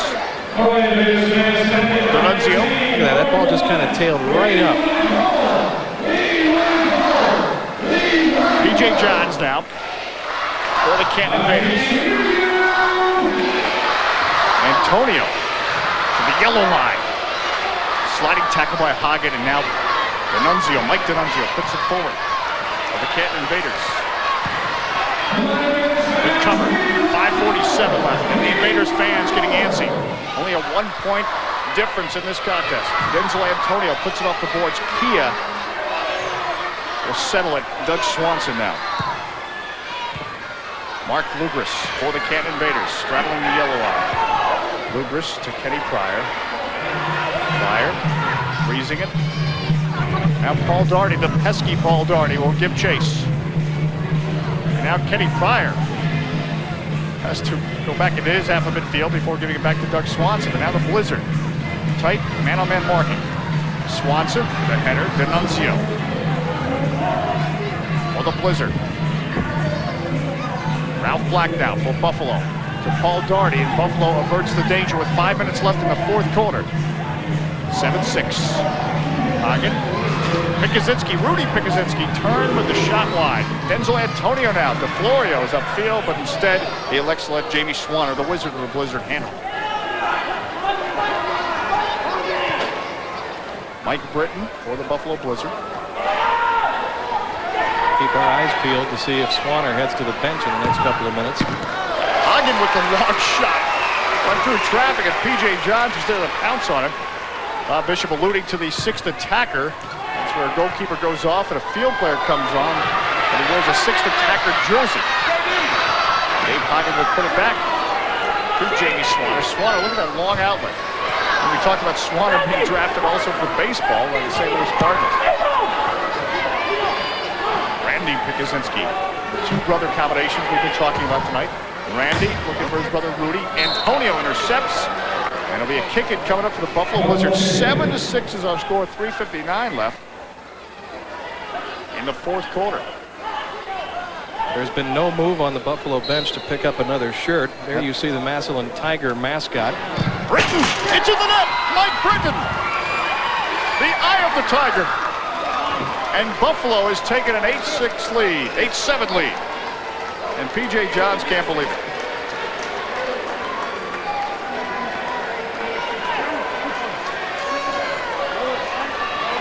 D'Annunzio. Look at that. That ball just kind of tailed right up. B.J. Johns now for the Canton Invaders. Antonio to the yellow line. Sliding tackle by Hagen, and now D'Annunzio, Mike D'Annunzio puts it forward of the Canton Invaders. Good cover. 5:47 left. And the Invaders fans getting antsy. Only a 1-point difference in this contest. Denzel Antonio puts it off the boards. Kia will settle it. Doug Swanson now. Mark Lugris for the Canton Invaders, straddling the yellow line. Lugris to Kenny Pryor. Pryor freezing it. Now Paul Daugherty, the pesky Paul Daugherty, will give chase. And now Kenny Pryor has to go back into his half of midfield before giving it back to Doug Swanson. And now the Blizzard. Tight man-on-man marking. Swanson, the header, D'Annunzio. For the Blizzard. Ralph Black now for Buffalo. To Paul Daugherty, and Buffalo averts the danger with 5 minutes left in the fourth quarter. 7-6. Hagen. Pikuzinski, Rudy Pikuzinski turned with the shot wide. Denzel Antonio now. DeFlorio is upfield, but instead he elects to let Jamie Swanner, the Wizard of the Blizzard, handle. Mike Britton for the Buffalo Blizzard. Keep our eyes peeled to see if Swanner heads to the bench in the next couple of minutes. Hagen with the long shot. Went through traffic, and P.J. Johns was there to pounce on it. Bob Bishop alluding to the sixth attacker. That's where a goalkeeper goes off and a field player comes on, and he wears a sixth attacker jersey. Dave Hagen will put it back to Jamie Swanner. Swanner, look at that long outlet. And we talked about Swanner being drafted also for baseball by the St. Louis Cardinals. Randy Pikuzinski, the two brother combinations we've been talking about tonight. Randy looking for his brother Rudy. Antonio intercepts. And it'll be a kick-in coming up for the Buffalo Blizzards. 7-6 is our score. 3:59 left in the fourth quarter. There's been no move on the Buffalo bench to pick up another shirt. There you see the Massillon Tiger mascot. Britton into the net. Mike Britton. The eye of the Tiger. And Buffalo has taken an 8-6 lead. 8-7 lead. And P.J. Johns can't believe it.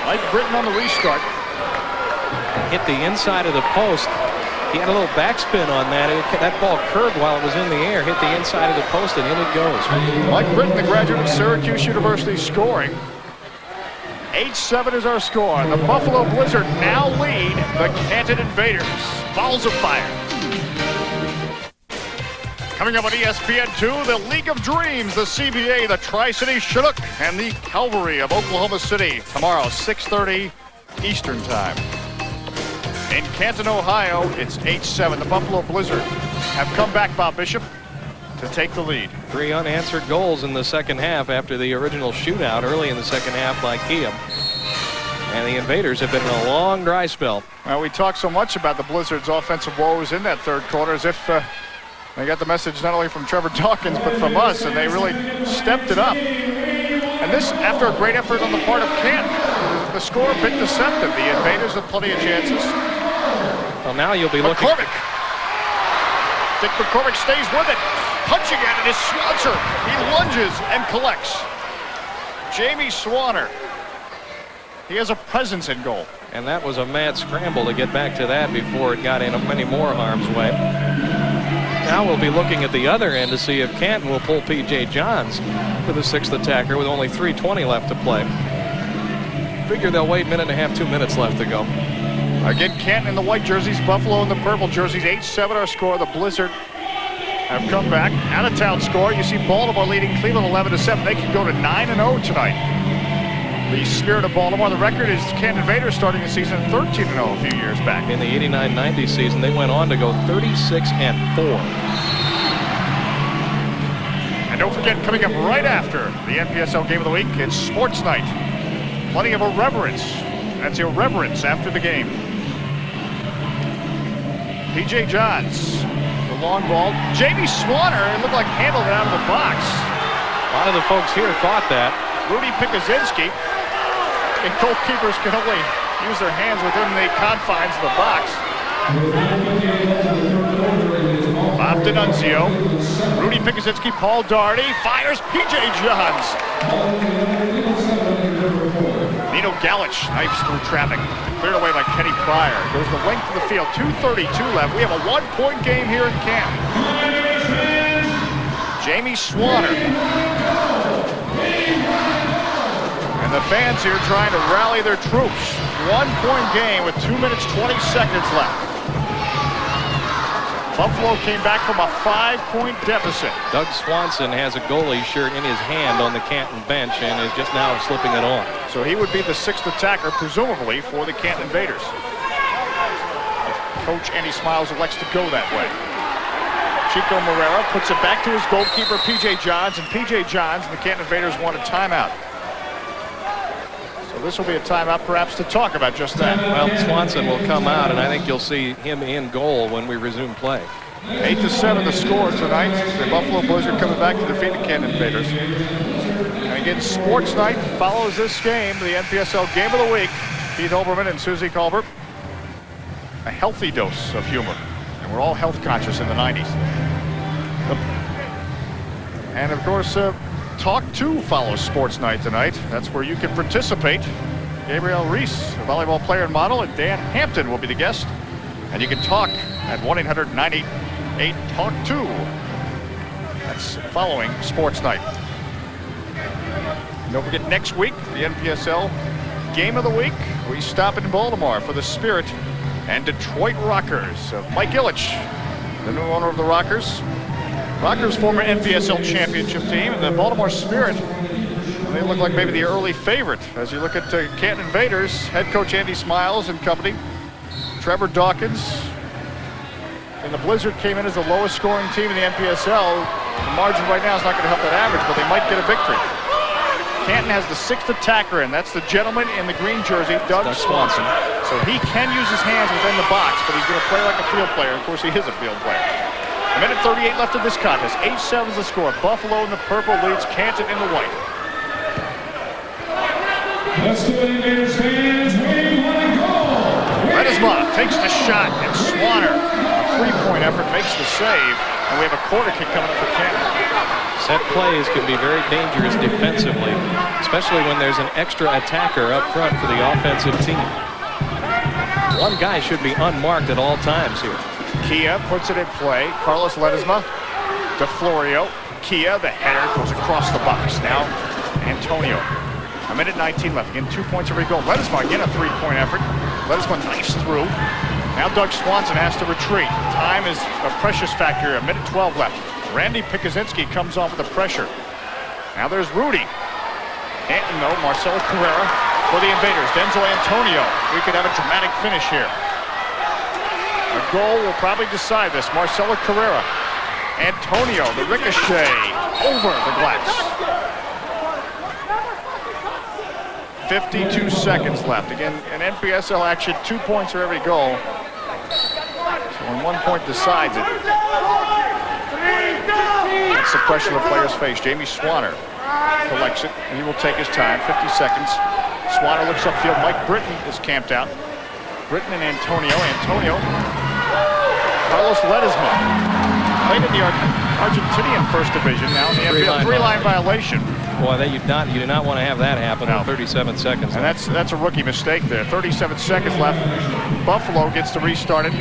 Mike Britton on the restart. Hit the inside of the post. He had a little backspin on that. That ball curved while it was in the air, hit the inside of the post, and in it goes. Mike Britton, the graduate of Syracuse University, scoring. 8-7 is our score. And the Buffalo Blizzard now lead the Canton Invaders. Balls of fire. Coming up on ESPN2, the League of Dreams, the CBA, the Tri-City Chinook, and the Calvary of Oklahoma City. Tomorrow, 6:30 Eastern Time. In Canton, Ohio, it's 8-7. The Buffalo Blizzard have come back, Bob Bishop, to take the lead. 3 unanswered goals in the second half after the original shootout early in the second half by Kiem. And the Invaders have been in a long dry spell. Well, we talked so much about the Blizzard's offensive woes in that third quarter as if they got the message not only from Trevor Dawkins but from us, and they really stepped it up. And this after a great effort on the part of Canton. The score a bit deceptive. The Invaders have plenty of chances. Well, now you'll be looking. McCormick. Dick McCormick stays with it. Punching at it is Swanser. He lunges and collects. Jamie Swanner. He has a presence in goal. And that was a mad scramble to get back to that before it got into many more harm's way. Now we'll be looking at the other end to see if Canton will pull P.J. Johns for the sixth attacker with only 3:20 left to play. Figure they'll wait a minute and a half, 2 minutes left to go. Again, Canton in the white jerseys, Buffalo in the purple jerseys. 8-7 our score. The Blizzard have come back. Out of town score. You see Baltimore leading Cleveland 11-7. They can go to 9-0 tonight. The Spirit of Baltimore. The record is Canton Invaders starting the season at 13-0 a few years back. In the 89-90 season, they went on to go 36-4. And don't forget, coming up right after the NPSL Game of the Week, it's Sports Night. Plenty of irreverence. That's irreverence after the game. P.J. Johns, the long ball. Jamie Swanner, it looked like handled it out of the box. A lot of the folks here thought that. Rudy Pikuzinski. And goalkeepers can only use their hands within the confines of the box. Bob D'Annunzio. Rudy Pikuzinski, Paul Daugherty. Fires P.J. Johns. Nino Galich knifes through traffic. Cleared away by Kenny Pryor. Goes the length of the field. 2:32 left. We have a 1-point game here in Canton. Jamie Swanner. And the fans here trying to rally their troops. 1-point game with 2 minutes, 20 seconds left. Buffalo came back from a 5-point deficit. Doug Swanson has a goalie shirt in his hand on the Canton bench and is just now slipping it on. So he would be the sixth attacker, presumably, for the Canton Invaders. Coach Andy Smiles elects to go that way. Chico Moreira puts it back to his goalkeeper, P.J. Johns, and P.J. Johns and the Canton Invaders want a timeout. So this will be a timeout, perhaps, to talk about just that. Well, Swanson will come out, and I think you'll see him in goal when we resume play. 8-7 the score tonight. The Buffalo Blizzard coming back to defeat the Canton Invaders. And again, Sports Night follows this game, the NPSL Game of the Week. Keith Olbermann and Susie Colbert. A healthy dose of humor. And we're all health conscious in the 90s. And of course, Talk 2 follows Sports Night tonight. That's where you can participate. Gabrielle Reese, a volleyball player and model, and Dan Hampton will be the guest. And you can talk at 1-800-98-TALK-2. That's following Sports Night. And don't forget, next week, the NPSL Game of the Week. We stop in Baltimore for the Spirit and Detroit Rockers of Mike Ilitch, the new owner of the Rockers. Rockers' former NPSL championship team, and the Baltimore Spirit, they look like maybe the early favorite. As you look at Canton Invaders, head coach Andy Smiles and company, Trevor Dawkins. And the Blizzard came in as the lowest scoring team in the NPSL. The margin right now is not going to help that average, but they might get a victory. Canton has the 6th attacker in. That's the gentleman in the green jersey, Doug Swanson. So he can use his hands within the box, but he's going to play like a field player. Of course, he is a field player. A minute 38 left in this contest. 8-7 is the score. Buffalo in the purple leads Canton in the white. Let's do it, Invaders fans. We want to go. Ledesma takes the shot, and Swanner, a 3-point effort, makes the save. And we have a quarter kick coming up for Canton. Set plays can be very dangerous defensively, especially when there's an extra attacker up front for the offensive team. One guy should be unmarked at all times here. Kia puts it in play. Carlos Ledesma to Florio. Kia, the header, goes across the box. Now Antonio. A minute 19 left. Again, 2 points every goal. Ledesma again a 3-point effort. Ledesma knifes through. Now Doug Swanson has to retreat. Time is a precious factor. A minute 12 left. Randy Pikuzinski comes on with the pressure. Now there's Rudy. Canton, though, Marcelo Carrera for the Invaders. Denzel Antonio. We could have a dramatic finish here. A goal will probably decide this. Marcelo Carrera. Antonio, the ricochet over the glass. 52 seconds left. Again, in NPSL action, 2 points for every goal. So when 1 point decides it, that's the pressure the players face. Jamie Swanner collects it, and he will take his time. 50 seconds. Swanner looks upfield. Mike Britton is camped out. Britton and Antonio. Carlos Ledesma played in the Argentinian first division. Now in the NPSL, three-line violation. Boy, you do not want to have that happen in 37 seconds. And that's a rookie mistake there. 37 seconds left. Buffalo gets to restart it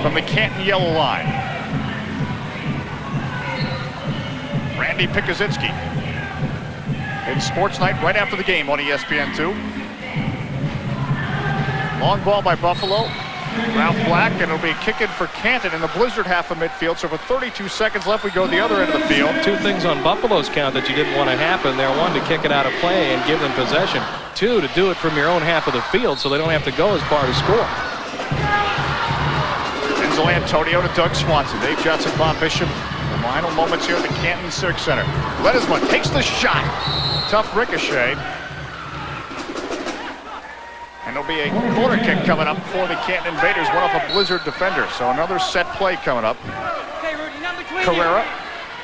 from the Canton yellow line. Randy Pikuzinski. In Sports Night right after the game on ESPN2. Long ball by Buffalo. Ralph Black, and it'll be kicking for Canton in the Blizzard half of midfield. So for 32 seconds left, we go the other end of the field. 2 things on Buffalo's count that you didn't want to happen there. 1, to kick it out of play and give them possession. 2, to do it from your own half of the field so they don't have to go as far to score. Denzel Antonio to Doug Swanson. Dave Johnson, Bob Bishop. The final moments here at the Canton Civic Center. Ledesma takes the shot. Tough ricochet. And there'll be a corner kick coming up for the Canton Invaders, one off a Blizzard defender. So another set play coming up. Carrera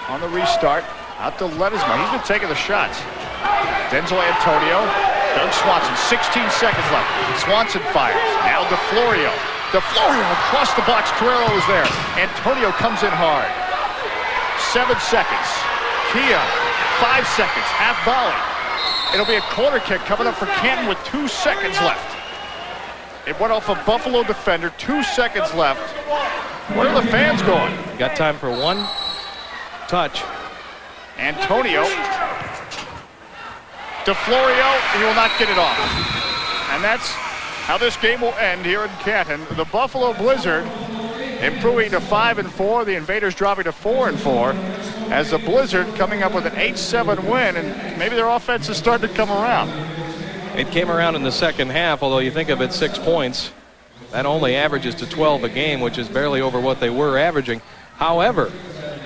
on the restart. Out to Ledesma. He's been taking the shots. Denzel Antonio. Doug Swanson. 16 seconds left. Swanson fires. Now DeFlorio. DeFlorio across the box. Carrera is there. Antonio comes in hard. 7 seconds. Kia. 5 seconds. Half volley. It'll be a corner kick coming up for Canton with 2 seconds left. It went off a Buffalo defender. 2 seconds left. Where are the fans going? Got time for 1 touch. Antonio. DeFlorio, he will not get it off. And that's how this game will end here in Canton. The Buffalo Blizzard improving to 5-4. The Invaders dropping to 4-4. As the Blizzard coming up with an 8-7 win, and maybe their offense is starting to come around. It came around in the second half, although you think of it, 6 points. That only averages to 12 a game, which is barely over what they were averaging. However,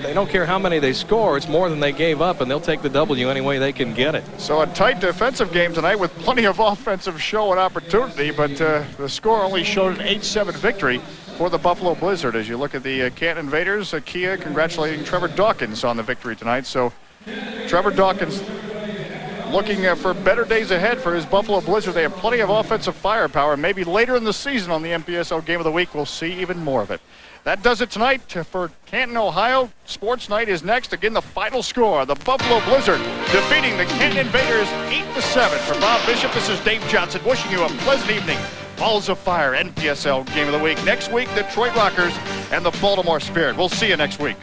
they don't care how many they score. It's more than they gave up, and they'll take the W any way they can get it. So a tight defensive game tonight with plenty of offensive show and opportunity, but the score only showed an 8-7 victory for for the Buffalo Blizzard. As you look at the Canton Invaders, Kia congratulating Trevor Dawkins on the victory tonight. So Trevor Dawkins looking for better days ahead for his Buffalo Blizzard. They have plenty of offensive firepower. Maybe later in the season on the NPSL Game of the Week, we'll see even more of it. That does it tonight for Canton, Ohio. Sports Night is next. Again, the final score, the Buffalo Blizzard defeating the Canton Invaders 8-7. For Bob Bishop, this is Dave Johnson wishing you a pleasant evening. Balls of Fire, NPSL Game of the Week. Next week, Detroit Rockers and the Baltimore Spirit. We'll see you next week.